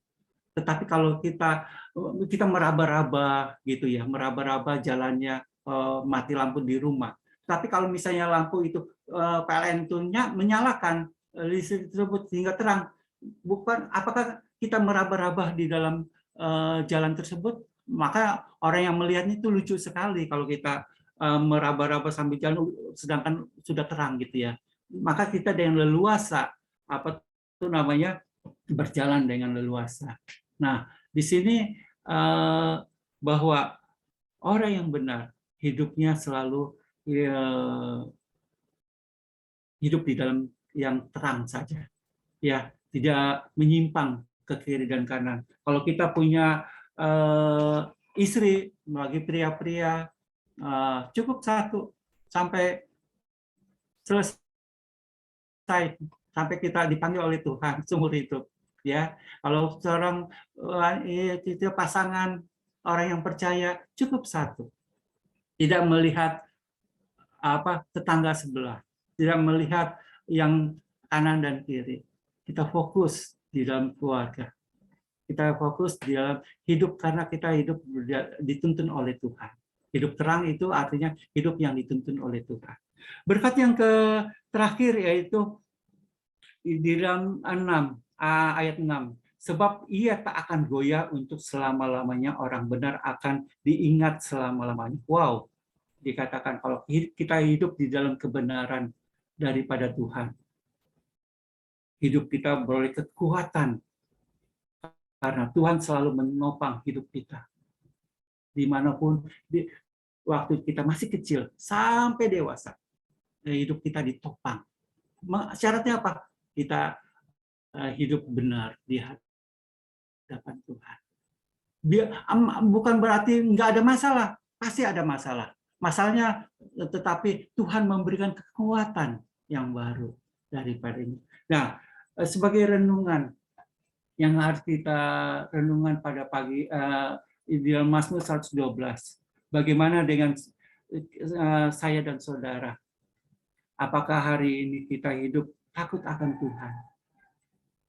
Tetapi kalau kita meraba-raba gitu ya, meraba-raba jalannya, mati lampu di rumah. Tapi kalau misalnya lampu itu PLN itu menyalakan listrik tersebut sehingga terang, bukan apakah kita meraba-raba di dalam jalan tersebut? Maka orang yang melihatnya itu lucu sekali kalau kita meraba-raba sambil jalan sedangkan sudah terang gitu ya. Maka kita dengan leluasa, apa itu namanya, berjalan dengan leluasa. Nah, di sini bahwa orang yang benar hidupnya selalu hidup di dalam yang terang saja, ya, tidak menyimpang ke kiri dan kanan. Kalau kita punya istri, bagi pria-pria, cukup satu sampai selesai, sampai kita dipanggil oleh Tuhan seumur hidup. Ya, kalau seorang itu pasangan orang yang percaya, cukup satu, tidak melihat tetangga sebelah, tidak melihat yang kanan dan kiri. Kita fokus di dalam keluarga, kita fokus di dalam hidup karena kita hidup dituntun oleh Tuhan. Hidup terang itu artinya hidup yang dituntun oleh Tuhan. Berkat yang terakhir yaitu di dalam ayat 6. Sebab ia tak akan goyah untuk selama-lamanya, orang benar akan diingat selama-lamanya. Wow, dikatakan kalau kita hidup di dalam kebenaran daripada Tuhan, hidup kita beroleh kekuatan karena Tuhan selalu menopang hidup kita. Dimanapun, waktu kita masih kecil sampai dewasa, hidup kita ditopang. Syaratnya apa? Kita hidup benar di hadapan Tuhan. Bukan berarti nggak ada masalah, pasti ada masalah. Masalahnya, tetapi Tuhan memberikan kekuatan yang baru daripada ini. Nah, sebagai renungan yang harus kita renungan pada pagi di dalam Mazmur 112, bagaimana dengan saya dan saudara? Apakah hari ini kita hidup takut akan Tuhan,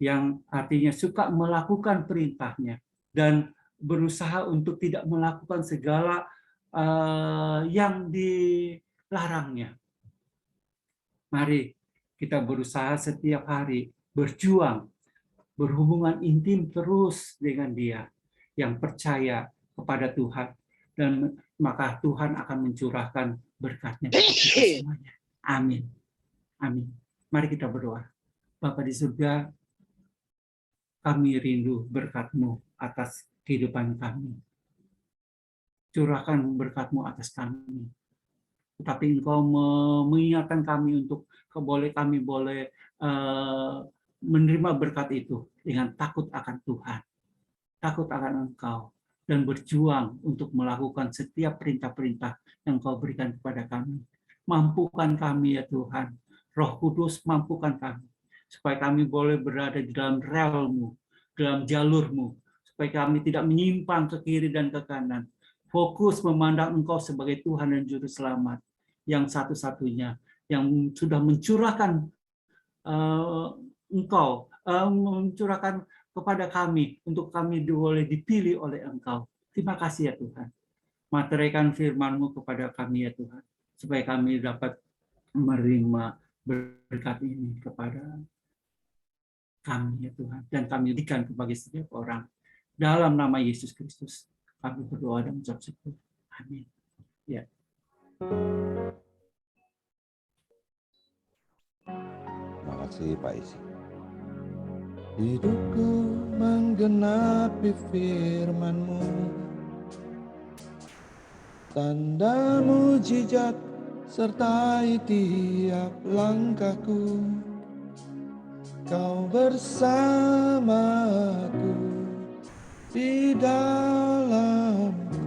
yang artinya suka melakukan perintahnya dan berusaha untuk tidak melakukan segala yang dilarangnya? Mari kita berusaha setiap hari berjuang, berhubungan intim terus dengan Dia yang percaya kepada Tuhan, dan maka Tuhan akan mencurahkan berkat-Nya kepada kita semuanya. Amin. Amin. Mari kita berdoa. Bapa di surga, kami rindu berkat-Mu atas kehidupan kami. Curahkan berkat-Mu atas kami. Tetapi Engkau mengingatkan kami untuk kami boleh menerima berkat itu dengan takut akan Tuhan, takut akan Engkau, dan berjuang untuk melakukan setiap perintah-perintah yang Engkau berikan kepada kami. Mampukan kami ya Tuhan, Roh Kudus mampukan kami, supaya kami boleh berada di dalam rel-Mu, dalam jalur-Mu, supaya kami tidak menyimpang ke kiri dan ke kanan. Fokus memandang Engkau sebagai Tuhan dan Juru Selamat, yang satu-satunya, yang sudah mencurahkan Engkau, mencurahkan kepada kami, untuk kami boleh dipilih oleh Engkau. Terima kasih ya Tuhan. Materaikan firman-Mu kepada kami ya Tuhan, supaya kami dapat menerima berkat ini kepada kami ya Tuhan, dan kami berikan kepada setiap orang. Dalam nama Yesus Kristus, kami berdoa dan mengucap syukur. Amin. Ya. Terima kasih Pak Isi. Hidupku menggenapi firman-Mu, tanda mujizat sertai tiap langkahku. Kau bersamaku, di dalamku,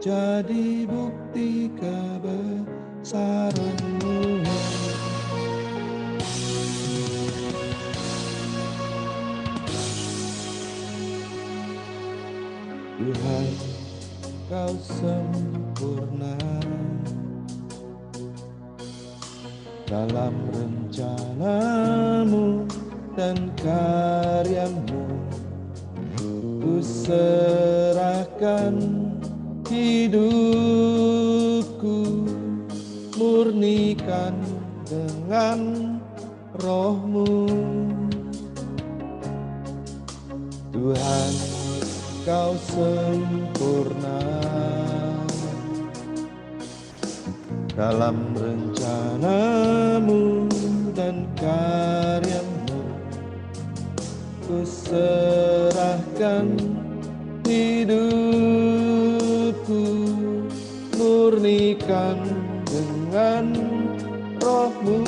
jadi bukti kebesaran-Mu. Tuhan, Kau sempurna dalam rencana-Mu dan karya-Mu. Ku serahkan hidupku, murnikan dengan Roh-Mu. Tuhan, Kau sempurna dalam rencana-Mu dan karya-Mu. Ku serahkan hidupku, murnikan dengan Roh-Mu.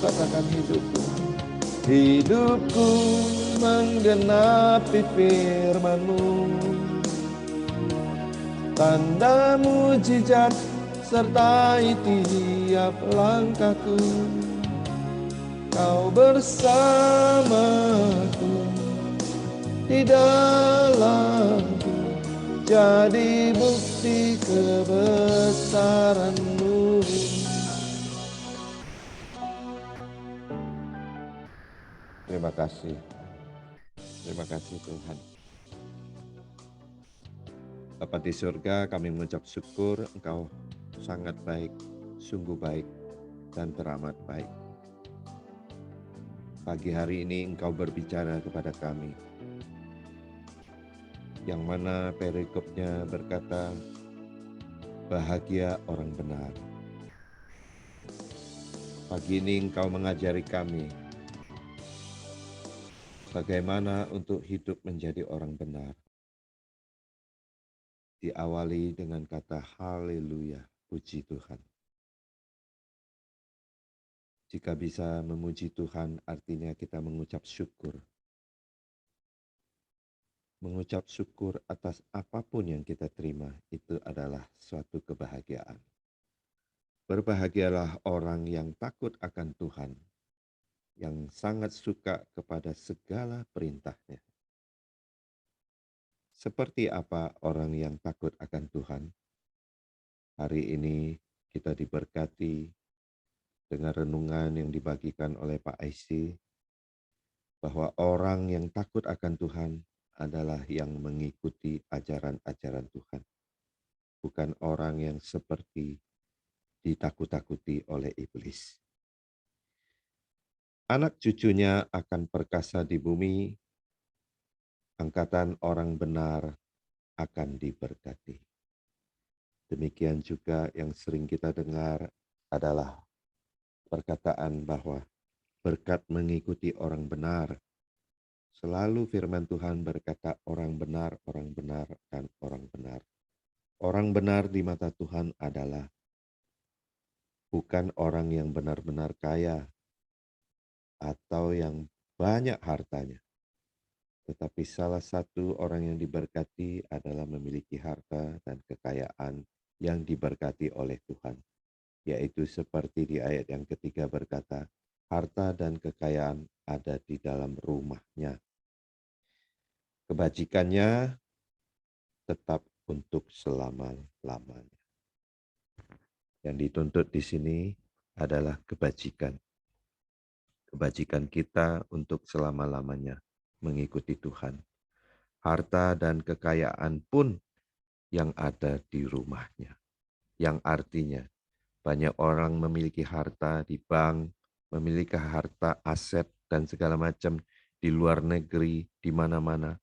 Katakan hidupku. Hidupku menggenapi firman-Mu, tanda mujizat sertai tiap langkahku. Kau bersamaku, di dalamku, jadi bukti kebesaran-Mu. Terima kasih. Terima kasih Tuhan. Bapa di surga, kami mengucap syukur Engkau sangat baik, sungguh baik, dan teramat baik. Pagi hari ini Engkau berbicara kepada kami, yang mana perikopnya berkata, bahagia orang benar. Pagi ini Engkau mengajari kami bagaimana untuk hidup menjadi orang benar. Diawali dengan kata haleluya, puji Tuhan. Jika bisa memuji Tuhan, artinya kita mengucap syukur. Mengucap syukur atas apapun yang kita terima, itu adalah suatu kebahagiaan. Berbahagialah orang yang takut akan Tuhan, yang sangat suka kepada segala perintahnya. Seperti apa orang yang takut akan Tuhan? Hari ini kita diberkati dengan renungan yang dibagikan oleh Pak Aisy, bahwa orang yang takut akan Tuhan adalah yang mengikuti ajaran-ajaran Tuhan. Bukan orang yang seperti ditakut-takuti oleh iblis. Anak cucunya akan perkasa di bumi, angkatan orang benar akan diberkati. Demikian juga yang sering kita dengar adalah perkataan bahwa berkat mengikuti orang benar. Selalu firman Tuhan berkata orang benar, dan orang benar. Orang benar di mata Tuhan adalah bukan orang yang benar-benar kaya atau yang banyak hartanya. Tetapi salah satu orang yang diberkati adalah memiliki harta dan kekayaan yang diberkati oleh Tuhan. Yaitu seperti di ayat yang ketiga berkata, harta dan kekayaan ada di dalam rumahnya. Kebajikannya tetap untuk selama-lamanya. Yang dituntut di sini adalah kebajikan. Kebajikan kita untuk selama-lamanya mengikuti Tuhan. Harta dan kekayaan pun yang ada di rumahnya. Yang artinya banyak orang memiliki harta di bank, memiliki harta aset dan segala macam di luar negeri, di mana-mana.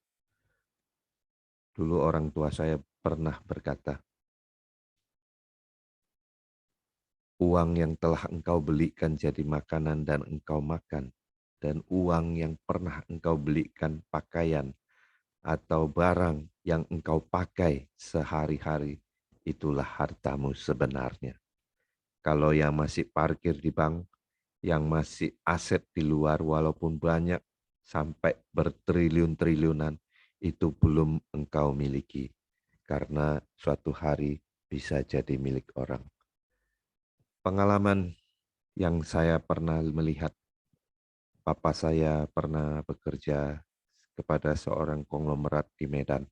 Dulu orang tua saya pernah berkata, uang yang telah engkau belikan jadi makanan dan engkau makan, dan uang yang pernah engkau belikan pakaian atau barang yang engkau pakai sehari-hari, itulah hartamu sebenarnya. Kalau yang masih parkir di bank, yang masih aset di luar walaupun banyak sampai bertriliun-triliunan, itu belum engkau miliki. Karena suatu hari bisa jadi milik orang. Pengalaman yang saya pernah melihat, papa saya pernah bekerja kepada seorang konglomerat di Medan.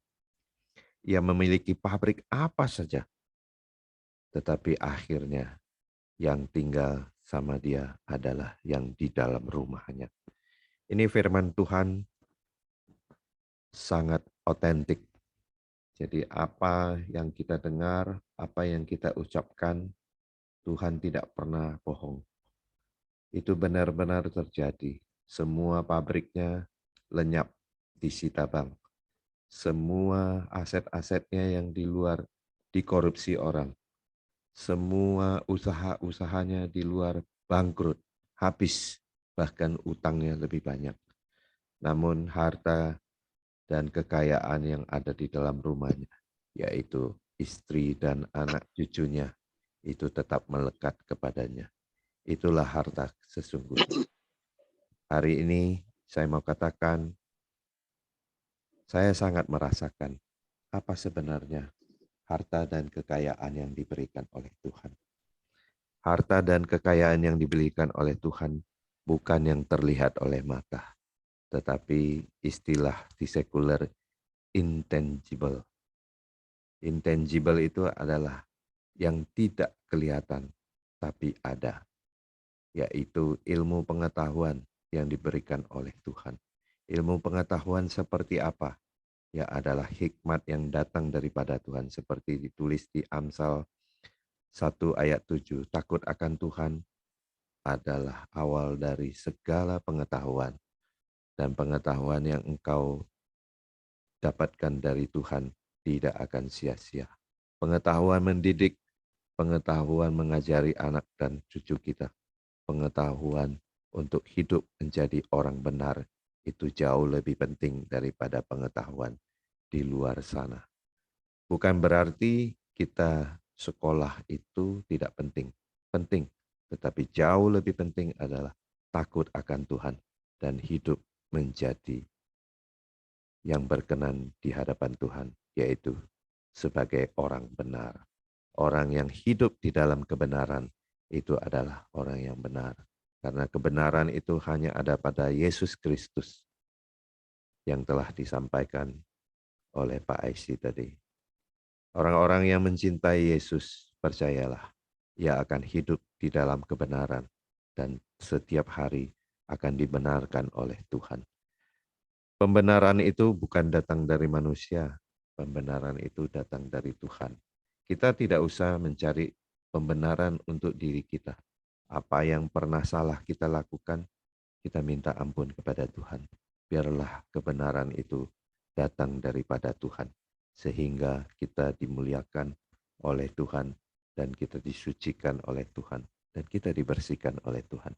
Ia memiliki pabrik apa saja, tetapi akhirnya yang tinggal sama dia adalah yang di dalam rumahnya. Ini firman Tuhan sangat otentik. Jadi apa yang kita dengar, apa yang kita ucapkan, Tuhan tidak pernah bohong. Itu benar-benar terjadi. Semua pabriknya lenyap disita bank. Semua aset-asetnya yang di luar dikorupsi orang. Semua usaha-usahanya di luar bangkrut, habis, bahkan utangnya lebih banyak. Namun harta dan kekayaan yang ada di dalam rumahnya, yaitu istri dan anak cucunya, itu tetap melekat kepadanya. Itulah harta sesungguhnya. Hari ini saya mau katakan, saya sangat merasakan apa sebenarnya harta dan kekayaan yang diberikan oleh Tuhan. Harta dan kekayaan yang diberikan oleh Tuhan bukan yang terlihat oleh mata, tetapi istilah di sekuler intangible. Intangible itu adalah yang tidak kelihatan, tapi ada, yaitu ilmu pengetahuan yang diberikan oleh Tuhan. Ilmu pengetahuan seperti apa? Ya adalah hikmat yang datang daripada Tuhan, seperti ditulis di Amsal 1 ayat 7. Takut akan Tuhan adalah awal dari segala pengetahuan, dan pengetahuan yang engkau dapatkan dari Tuhan tidak akan sia-sia. Pengetahuan mendidik, pengetahuan mengajari anak dan cucu kita, pengetahuan untuk hidup menjadi orang benar, itu jauh lebih penting daripada pengetahuan di luar sana. Bukan berarti kita sekolah itu tidak penting. Penting, tetapi jauh lebih penting adalah takut akan Tuhan dan hidup menjadi yang berkenan di hadapan Tuhan, yaitu sebagai orang benar. Orang yang hidup di dalam kebenaran itu adalah orang yang benar. Karena kebenaran itu hanya ada pada Yesus Kristus yang telah disampaikan oleh Pak Aisy tadi. Orang-orang yang mencintai Yesus, percayalah, ia akan hidup di dalam kebenaran dan setiap hari akan dibenarkan oleh Tuhan. Pembenaran itu bukan datang dari manusia, pembenaran itu datang dari Tuhan. Kita tidak usah mencari pembenaran untuk diri kita. Apa yang pernah salah kita lakukan, kita minta ampun kepada Tuhan. Biarlah kebenaran itu datang daripada Tuhan, sehingga kita dimuliakan oleh Tuhan dan kita disucikan oleh Tuhan. dan kita dibersihkan oleh Tuhan.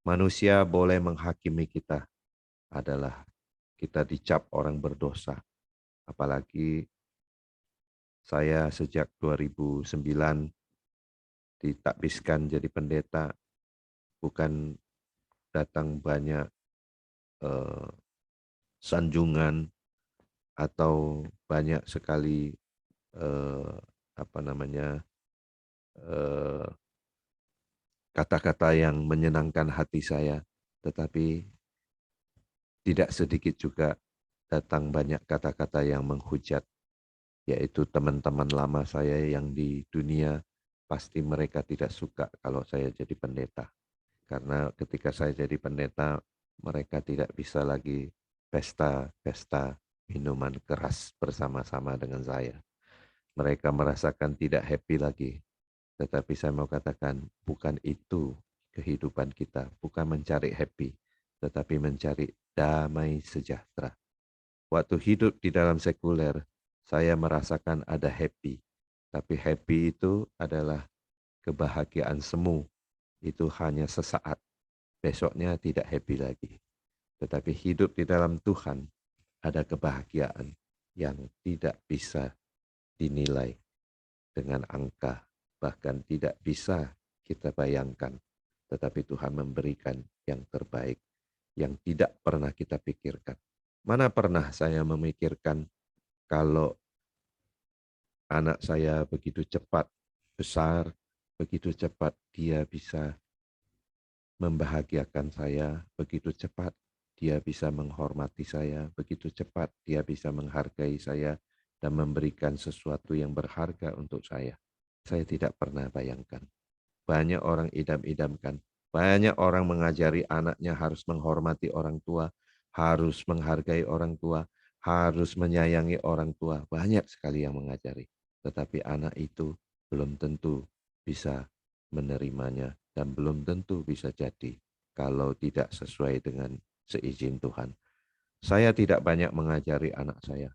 Manusia boleh menghakimi kita adalah kita dicap orang berdosa. Apalagi saya sejak 2009 ditakbiskan jadi pendeta, bukan datang banyak sanjungan atau banyak sekali kata-kata yang menyenangkan hati saya, tetapi tidak sedikit juga datang banyak kata-kata yang menghujat, yaitu teman-teman lama saya yang di dunia, pasti mereka tidak suka kalau saya jadi pendeta. Karena ketika saya jadi pendeta, mereka tidak bisa lagi pesta minuman keras bersama-sama dengan saya. Mereka merasakan tidak happy lagi. Tetapi saya mau katakan, bukan itu kehidupan kita, bukan mencari happy, tetapi mencari damai sejahtera. Waktu hidup di dalam sekuler, saya merasakan ada happy. Tapi happy itu adalah kebahagiaan semu. Itu hanya sesaat. Besoknya tidak happy lagi. Tetapi hidup di dalam Tuhan ada kebahagiaan yang tidak bisa dinilai dengan angka. Bahkan tidak bisa kita bayangkan. Tetapi Tuhan memberikan yang terbaik yang tidak pernah kita pikirkan. Mana pernah saya memikirkan kalau anak saya begitu cepat besar, begitu cepat dia bisa membahagiakan saya, begitu cepat dia bisa menghormati saya, begitu cepat dia bisa menghargai saya dan memberikan sesuatu yang berharga untuk saya. Saya tidak pernah bayangkan. Banyak orang idam-idamkan, banyak orang mengajari anaknya harus menghormati orang tua, harus menghargai orang tua, harus menyayangi orang tua. Banyak sekali yang mengajari. Tetapi anak itu belum tentu bisa menerimanya dan belum tentu bisa jadi kalau tidak sesuai dengan seizin Tuhan. Saya tidak banyak mengajari anak saya,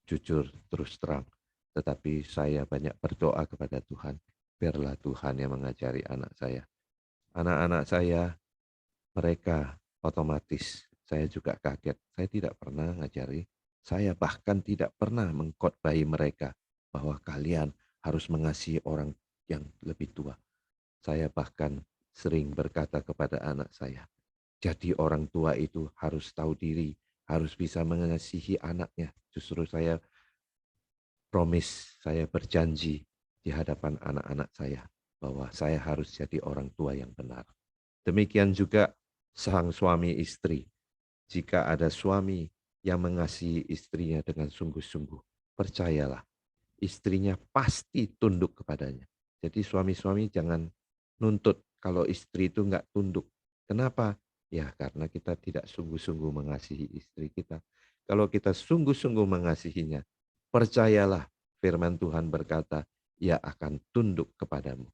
jujur terus terang. Tetapi saya banyak berdoa kepada Tuhan, biarlah Tuhan yang mengajari anak saya. Anak-anak saya, mereka otomatis, saya juga kaget. Saya tidak pernah ngajari, saya bahkan tidak pernah mengkhotbahi mereka bahwa kalian harus mengasihi orang yang lebih tua. Saya bahkan sering berkata kepada anak saya, jadi orang tua itu harus tahu diri, harus bisa mengasihi anaknya. Justru saya promise, saya berjanji di hadapan anak-anak saya bahwa saya harus jadi orang tua yang benar. Demikian juga sang suami istri. Jika ada suami yang mengasihi istrinya dengan sungguh-sungguh, percayalah, istrinya pasti tunduk kepadanya. Jadi suami-suami jangan nuntut kalau istri itu enggak tunduk. Kenapa? Ya karena kita tidak sungguh-sungguh mengasihi istri kita. Kalau kita sungguh-sungguh mengasihinya, percayalah firman Tuhan berkata, ia akan tunduk kepadamu.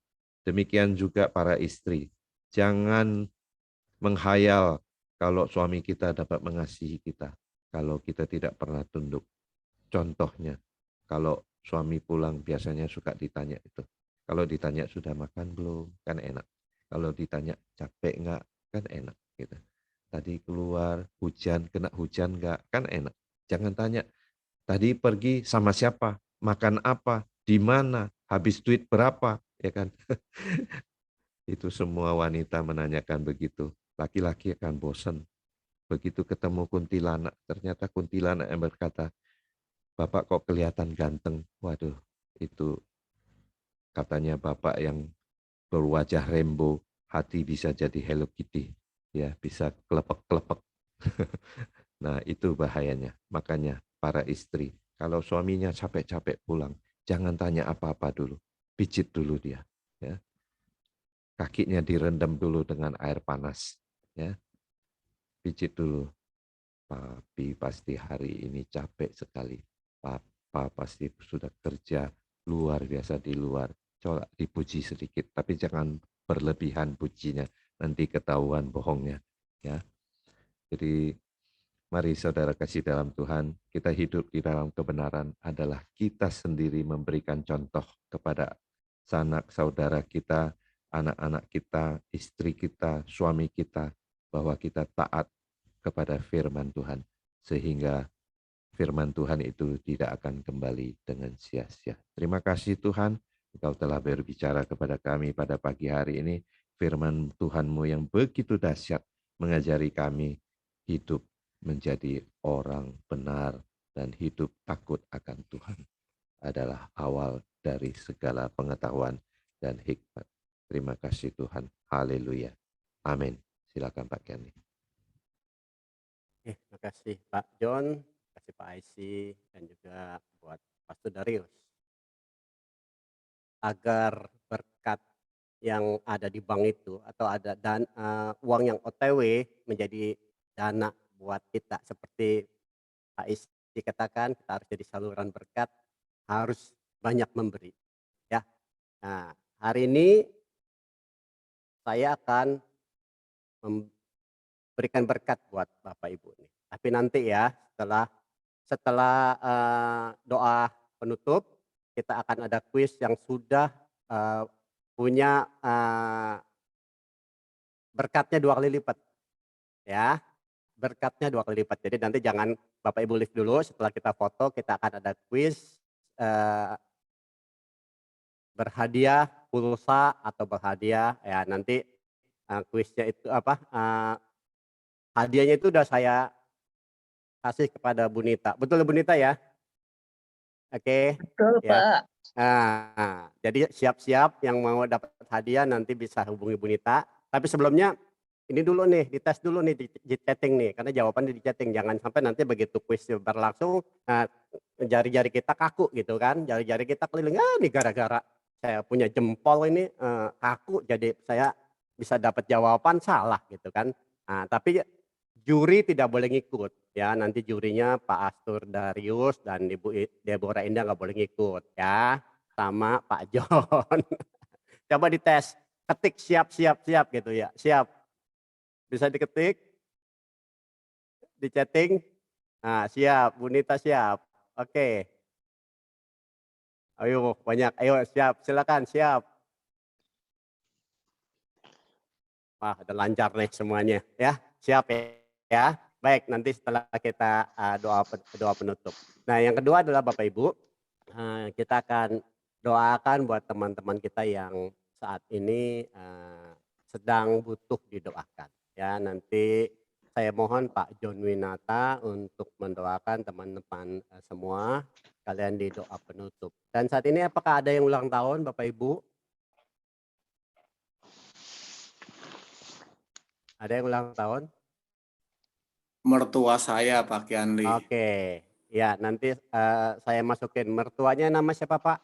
Demikian juga para istri. Jangan menghayal kalau suami kita dapat mengasihi kita. Kalau kita tidak pernah tunduk. Contohnya, kalau suami pulang biasanya suka ditanya itu. Kalau ditanya sudah makan belum, kan enak. Kalau ditanya capek enggak, kan enak. Gitu. Tadi keluar hujan, kena hujan enggak, kan enak. Jangan tanya, tadi pergi sama siapa, makan apa, di mana, habis duit berapa, ya kan? Itu semua wanita menanyakan begitu. Laki-laki akan bosan. Begitu ketemu kuntilanak, ternyata kuntilanak yang berkata, Bapak kok kelihatan ganteng. Waduh, itu katanya Bapak yang berwajah rainbow, hati bisa jadi Hello Kitty. Ya, bisa kelepek-kelepek. Nah, itu bahayanya. Makanya para istri, kalau suaminya capek-capek pulang, jangan tanya apa-apa dulu. Pijit dulu dia. Ya. Kakinya direndam dulu dengan air panas. Ya. Pijit dulu. Papi pasti hari ini capek sekali. Papa pasti sudah kerja luar biasa di luar. Coba dipuji sedikit, tapi jangan berlebihan pujinya. Nanti ketahuan bohongnya. Ya. Jadi mari saudara kasih dalam Tuhan, kita hidup di dalam kebenaran adalah kita sendiri memberikan contoh kepada sanak saudara kita anak-anak kita, istri kita, suami kita, bahwa kita taat kepada firman Tuhan, sehingga firman Tuhan itu tidak akan kembali dengan sia-sia. Terima kasih Tuhan, Engkau telah berbicara kepada kami pada pagi hari ini. Firman Tuhan-Mu yang begitu dahsyat mengajari kami hidup menjadi orang benar dan hidup takut akan Tuhan adalah awal dari segala pengetahuan dan hikmat. Terima kasih Tuhan. Haleluya. Amin. Silakan Pak Kenny. Terima kasih Pak John, terima kasih Pak IC, dan juga buat Pastor Darius. Agar berkat yang ada di bank itu atau ada uang yang OTW menjadi dana buat kita, seperti Pak IC katakan, kita harus jadi saluran berkat, harus banyak memberi. Ya. Nah, hari ini saya akan memberikan berkat buat Bapak Ibu nih. Tapi nanti ya setelah doa penutup, kita akan ada kuis yang sudah punya berkatnya 2 kali lipat. Ya, berkatnya 2 kali lipat. Jadi nanti jangan Bapak Ibu live dulu, setelah kita foto kita akan ada kuis berhadiah pulsa atau berhadiah ya nanti kuisnya itu hadiahnya itu udah saya kasih kepada Bu Nita. Betul Bu Nita ya? Oke. Betul, Ya. Pak. Nah, jadi siap-siap yang mau dapat hadiah nanti bisa hubungi Bu Nita. Tapi sebelumnya ini dulu nih, dites dulu nih di chatting nih, karena jawabannya di chatting. Jangan sampai nanti begitu kuis berlangsung, jari-jari kita kaku gitu kan, jari-jari kita keliling, nih gara-gara saya punya jempol ini kaku, jadi saya bisa dapat jawaban salah gitu kan. Nah, tapi juri tidak boleh ngikut ya, nanti jurinya Pak Astur Darius dan Ibu Deborah Indah nggak boleh ngikut ya, sama Pak John. Coba dites, ketik siap gitu ya, siap. Bisa diketik, di chatting, nah siap, Bu Nita siap, oke. Ayo banyak, ayo siap, silakan siap. Wah udah lancar nih semuanya ya, siap ya. Baik, nanti setelah kita doa penutup. Nah yang kedua adalah Bapak Ibu, kita akan doakan buat teman-teman kita yang saat ini sedang butuh didoakan. Ya nanti saya mohon Pak John Winata untuk mendoakan teman-teman semua, kalian di doa penutup. Dan saat ini apakah ada yang ulang tahun Bapak Ibu? Ada yang ulang tahun? Mertua saya Pak Kianli. Oke, ya nanti saya masukin mertuanya, nama siapa Pak?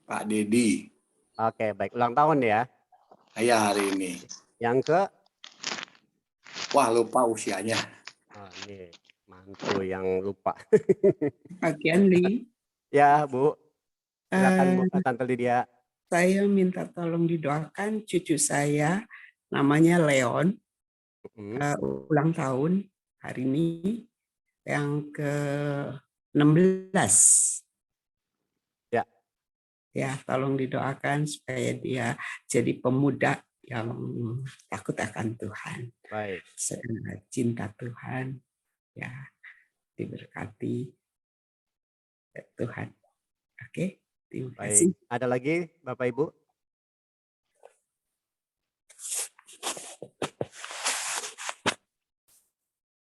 Pak Dedi. Oke, baik, ulang tahun ya. Saya hari ini. Yang ke? Wah lupa usianya. Oh, ini mantu yang lupa. Pak Kianli. Ya Bu, silakan Bu, Tante Lydia. Saya minta tolong didoakan cucu saya, namanya Leon, ulang tahun hari ini yang ke-16. Ya. Ya, tolong didoakan supaya dia jadi pemuda yang takut akan Tuhan. Baik. Cinta Tuhan, ya diberkati Tuhan. Oke, terima kasih. Baik. Ada lagi Bapak Ibu?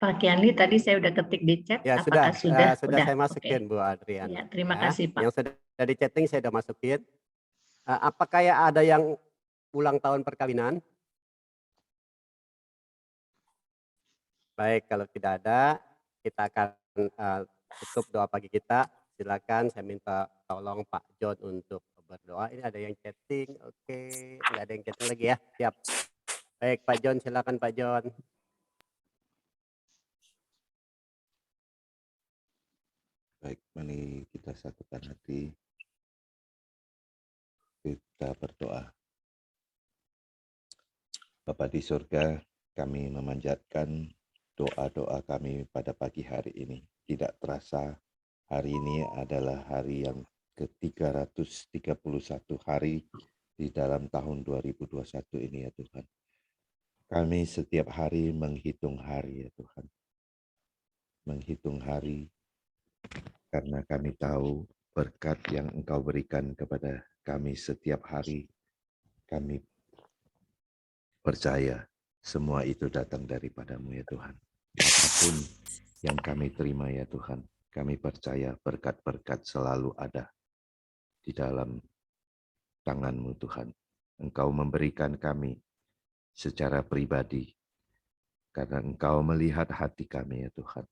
Pak Kianli tadi saya udah ketik di chat. Ya apakah sudah sudah? saya masukin Okay. Bu Adrian. Ya, terima kasih Pak. Yang sudah di chatting saya sudah masukin. Apakah ya ada yang ulang tahun perkawinan? Baik, kalau tidak ada, kita akan tutup doa pagi kita. Silakan, saya minta tolong Pak John untuk berdoa. Ini ada yang chatting, oke. Nggak ada yang chatting lagi ya, siap. Baik, Pak John, silakan Pak John. Baik, mari kita satukan hati. Kita berdoa. Bapa di surga, kami memanjatkan doa-doa kami pada pagi hari ini. Tidak terasa hari ini adalah hari yang ke-331 hari di dalam tahun 2021 ini ya Tuhan. Kami setiap hari menghitung hari ya Tuhan. Menghitung hari karena kami tahu berkat yang Engkau berikan kepada kami setiap hari. Kami percaya semua itu datang daripada-Mu ya Tuhan. Apapun yang kami terima ya Tuhan, kami percaya berkat-berkat selalu ada di dalam tangan-Mu Tuhan. Engkau memberikan kami secara pribadi, karena Engkau melihat hati kami ya Tuhan.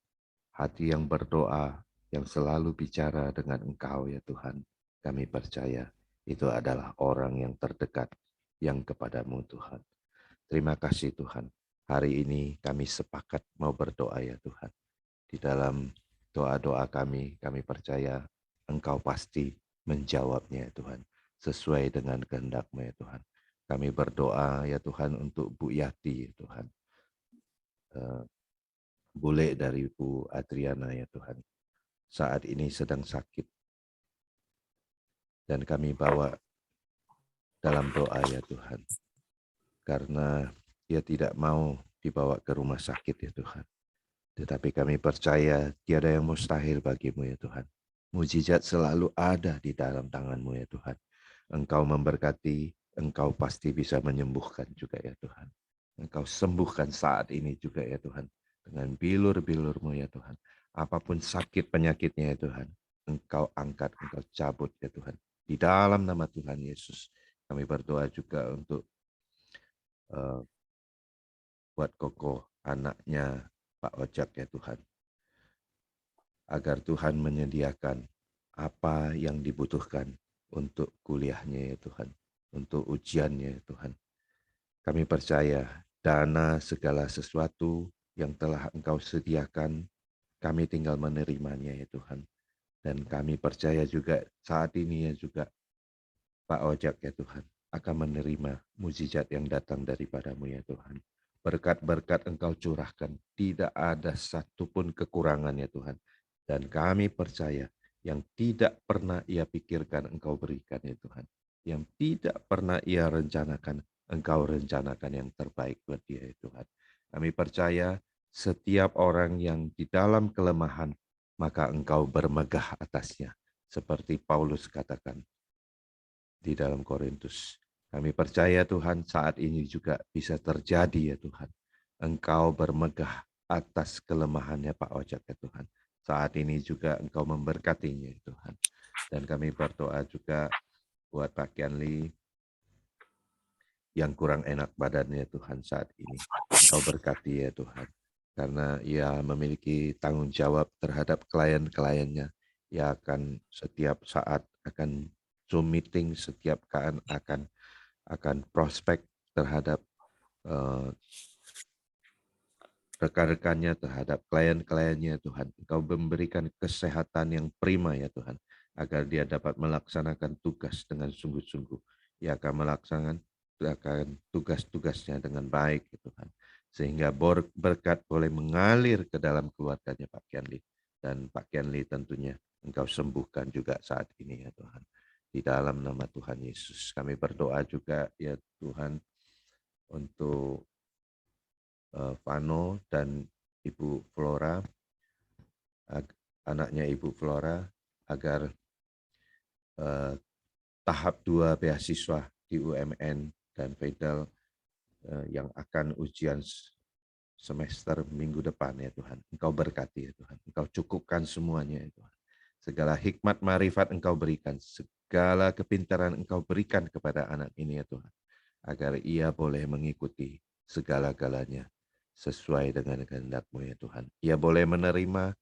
Hati yang berdoa, yang selalu bicara dengan Engkau ya Tuhan. Kami percaya itu adalah orang yang terdekat yang kepada-Mu Tuhan. Terima kasih Tuhan. Hari ini kami sepakat mau berdoa ya Tuhan. Di dalam doa-doa kami percaya Engkau pasti menjawabnya ya Tuhan. Sesuai dengan kehendak-Mu ya Tuhan. Kami berdoa ya Tuhan untuk Bu Yati ya Tuhan. Bule dari Bu Adriana ya Tuhan. Saat ini sedang sakit. Dan kami bawa dalam doa ya Tuhan. Karena dia tidak mau dibawa ke rumah sakit ya Tuhan. Tetapi kami percaya tiada yang mustahil bagi-Mu ya Tuhan. Mujizat selalu ada di dalam tangan-Mu ya Tuhan. Engkau memberkati, Engkau pasti bisa menyembuhkan juga ya Tuhan. Engkau sembuhkan saat ini juga ya Tuhan. Dengan bilur-bilur-Mu ya Tuhan. Apapun sakit penyakitnya ya Tuhan. Engkau angkat, Engkau cabut ya Tuhan. Di dalam nama Tuhan Yesus. Kami berdoa juga untuk buat Koko, anaknya Pak Ojak ya Tuhan. Agar Tuhan menyediakan apa yang dibutuhkan untuk kuliahnya ya Tuhan. Untuk ujiannya ya Tuhan. Kami percaya dana segala sesuatu yang telah Engkau sediakan, kami tinggal menerimanya ya Tuhan. Dan kami percaya juga saat ini ya juga Pak Ojak ya Tuhan akan menerima mujizat yang datang daripada-Mu ya Tuhan. Berkat-berkat Engkau curahkan, tidak ada satupun kekurangan ya Tuhan. Dan kami percaya yang tidak pernah ia pikirkan Engkau berikan ya Tuhan. Yang tidak pernah ia rencanakan, Engkau rencanakan yang terbaik buat dia ya Tuhan. Kami percaya setiap orang yang di dalam kelemahan, maka Engkau bermegah atasnya. Seperti Paulus katakan di dalam Korintus. Kami percaya Tuhan saat ini juga bisa terjadi ya Tuhan. Engkau bermegah atas kelemahannya Pak Ojak ya Tuhan. Saat ini juga Engkau memberkatinya ya Tuhan. Dan kami berdoa juga buat Pak Kianli yang kurang enak badannya Tuhan saat ini. Engkau berkati ya Tuhan. Karena ia memiliki tanggung jawab terhadap klien-kliennya. Ia akan setiap saat akan Zoom meeting, setiap akan prospek terhadap rekan-rekannya, terhadap klien-kliennya Tuhan. Engkau memberikan kesehatan yang prima ya Tuhan. Agar dia dapat melaksanakan tugas dengan sungguh-sungguh. Ia akan melaksanakan tugas-tugasnya dengan baik ya Tuhan. Sehingga berkat boleh mengalir ke dalam keluarganya Pak Kianli. Dan Pak Kianli tentunya Engkau sembuhkan juga saat ini ya Tuhan. Di dalam nama Tuhan Yesus. Kami berdoa juga ya Tuhan untuk Vano dan Ibu Flora, anaknya Ibu Flora, agar tahap 2 beasiswa di UMN dan Fedel yang akan ujian semester minggu depan ya Tuhan. Engkau berkati ya Tuhan. Engkau cukupkan semuanya ya Tuhan. Segala hikmat marifat Engkau berikan. Segala kepintaran Engkau berikan kepada anak ini ya Tuhan. Agar ia boleh mengikuti segala-galanya sesuai dengan kehendak-Mu ya Tuhan. Ia boleh menerima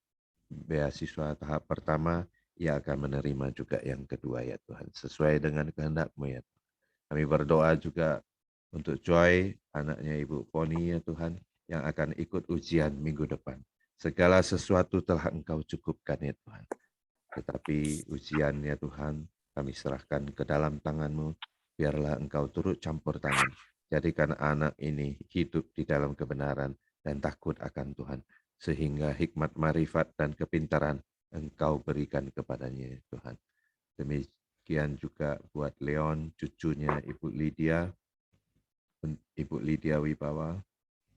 beasiswa tahap pertama, ia akan menerima juga yang kedua ya Tuhan. Sesuai dengan kehendak-Mu ya Tuhan. Kami berdoa juga untuk Joy, anaknya Ibu Poni ya Tuhan, yang akan ikut ujian minggu depan. Segala sesuatu telah Engkau cukupkan ya Tuhan. Tetapi ujiannya Tuhan, kami serahkan ke dalam tangan-Mu, biarlah Engkau turut campur tangan. Jadikan anak ini hidup di dalam kebenaran dan takut akan Tuhan. Sehingga hikmat marifat dan kepintaran Engkau berikan kepadanya ya Tuhan. Demikian Demikian juga buat Leon, cucunya Ibu Lydia Wibawa,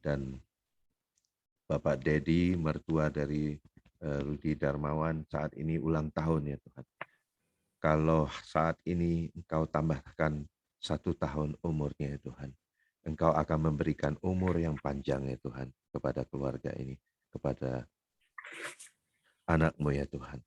dan Bapak Dedi, mertua dari Rudi Darmawan, saat ini ulang tahun ya Tuhan. Kalau saat ini Engkau tambahkan 1 tahun umurnya ya Tuhan, Engkau akan memberikan umur yang panjang ya Tuhan kepada keluarga ini, kepada anak-Mu ya Tuhan.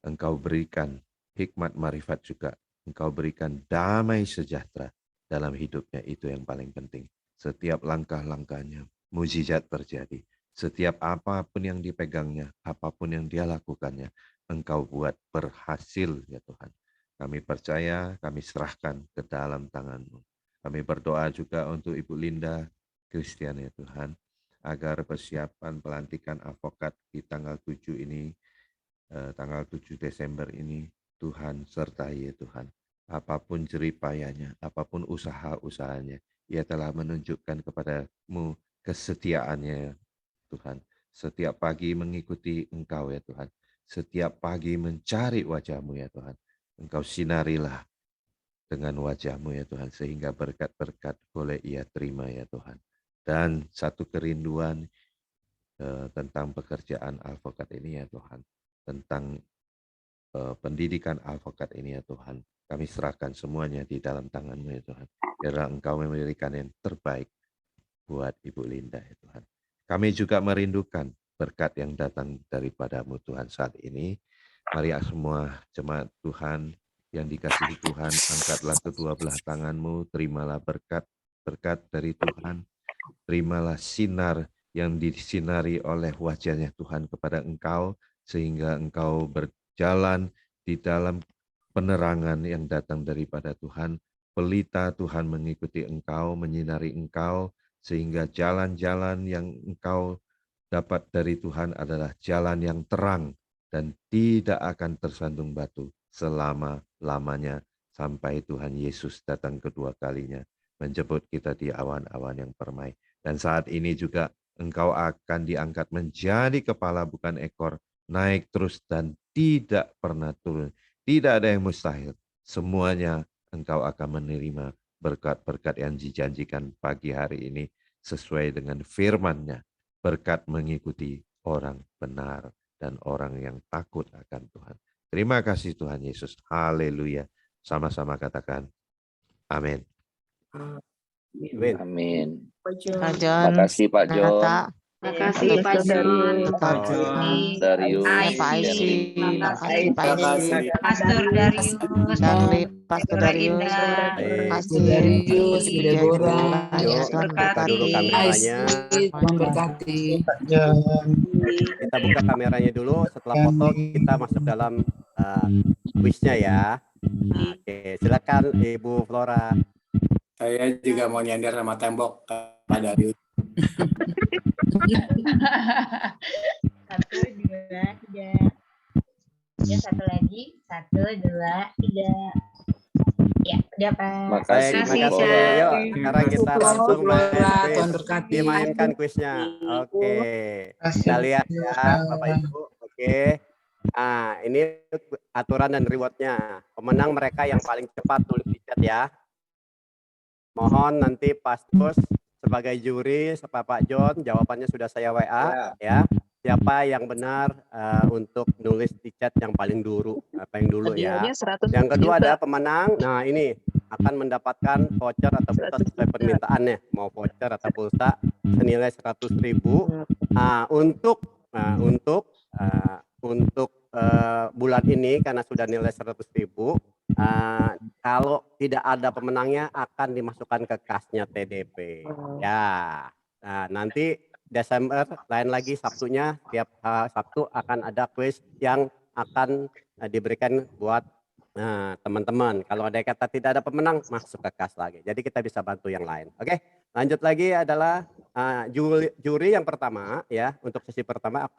Engkau berikan hikmat marifat juga, Engkau berikan damai sejahtera dalam hidupnya, itu yang paling penting. Setiap langkah-langkahnya mujizat terjadi. Setiap apapun yang dipegangnya, apapun yang dia lakukannya, Engkau buat berhasil ya Tuhan. Kami percaya, kami serahkan ke dalam tangan-Mu. Kami berdoa juga untuk Ibu Linda Christian ya Tuhan, agar persiapan pelantikan advokat di tanggal 7 ini, tanggal 7 Desember ini, Tuhan sertai ya Tuhan. Apapun jeripayanya, apapun usaha-usahanya, ia telah menunjukkan kepada-Mu kesetiaannya Tuhan. Setiap pagi mengikuti Engkau ya Tuhan. Setiap pagi mencari wajah-Mu ya Tuhan. Engkau sinarilah dengan wajah-Mu ya Tuhan, sehingga berkat-berkat boleh ia terima ya Tuhan. Dan satu kerinduan tentang pekerjaan advokat ini ya Tuhan, tentang pendidikan advokat ini ya Tuhan, kami serahkan semuanya di dalam tangan-Mu ya Tuhan. Biarlah Engkau memberikan yang terbaik buat Ibu Linda ya Tuhan. Kami juga merindukan berkat yang datang daripada-Mu Tuhan saat ini. Mari semua jemaat Tuhan yang dikasihi Tuhan, angkatlah kedua belah tangan-Mu, terimalah berkat dari Tuhan. Terimalah sinar yang disinari oleh wajahnya Tuhan kepada Engkau, sehingga Engkau berjalan di dalam penerangan yang datang daripada Tuhan. Pelita Tuhan mengikuti Engkau, menyinari Engkau, sehingga jalan-jalan yang Engkau dapat dari Tuhan adalah jalan yang terang dan tidak akan tersandung batu selama-lamanya sampai Tuhan Yesus datang kedua kalinya menjemput kita di awan-awan yang permai. Dan saat ini juga Engkau akan diangkat menjadi kepala bukan ekor, naik terus dan tidak pernah turun. Tidak ada yang mustahil. Semuanya Engkau akan menerima berkat-berkat yang dijanjikan pagi hari ini sesuai dengan firman-Nya. Berkat mengikuti orang benar dan orang yang takut akan Tuhan. Terima kasih Tuhan Yesus. Haleluya. Sama-sama katakan amin. Amin. Pak Terima John, kasih Pak John, makasih Pak John, Darius, Pak Aisy, makasih Pak Aisy, Pastor Darius, Pastor Darius, Baik, Darius, Deborah, yuk buka dulu kameranya. memberkati. Kita buka kameranya dulu. Setelah foto kita masuk dalam kuisnya ya. Oke, silakan Ibu Flora. Saya juga mau nyender sama tembok Pak Darius. 1, 2, 3. Ya, satu lagi. 1, 2, 3. Ya, udah Pak. Makasih, Baik, Bu makasih. Flora. Yuk, sekarang kita langsung main Tuhan quiz. berkati. Dimainkan kuisnya. Oke, kita lihat ya Bapak Ibu. Oke. Nah, ini aturan dan rewardnya. Pemenang mereka yang paling cepat tulis di chat ya. Mohon nanti Pastor sebagai juri, Pak John, jawabannya sudah saya WA ya. Siapa yang benar untuk nulis di chat yang paling dulu ya. Yang kedua ada pemenang. Nah, ini akan mendapatkan voucher atau pulsa sesuai permintaannya, mau voucher atau pulsa senilai 100.000. Untuk bulan ini karena sudah nilai 100.000. Kalau tidak ada pemenangnya akan dimasukkan ke kasnya TDP ya. Nah, nanti Desember lain lagi Sabtunya, tiap Sabtu akan ada kuis yang akan diberikan buat teman-teman. Kalau ada kata tidak ada pemenang masuk ke kas lagi, jadi kita bisa bantu yang lain. Oke, lanjut lagi adalah juri yang pertama ya. Untuk sesi pertama akan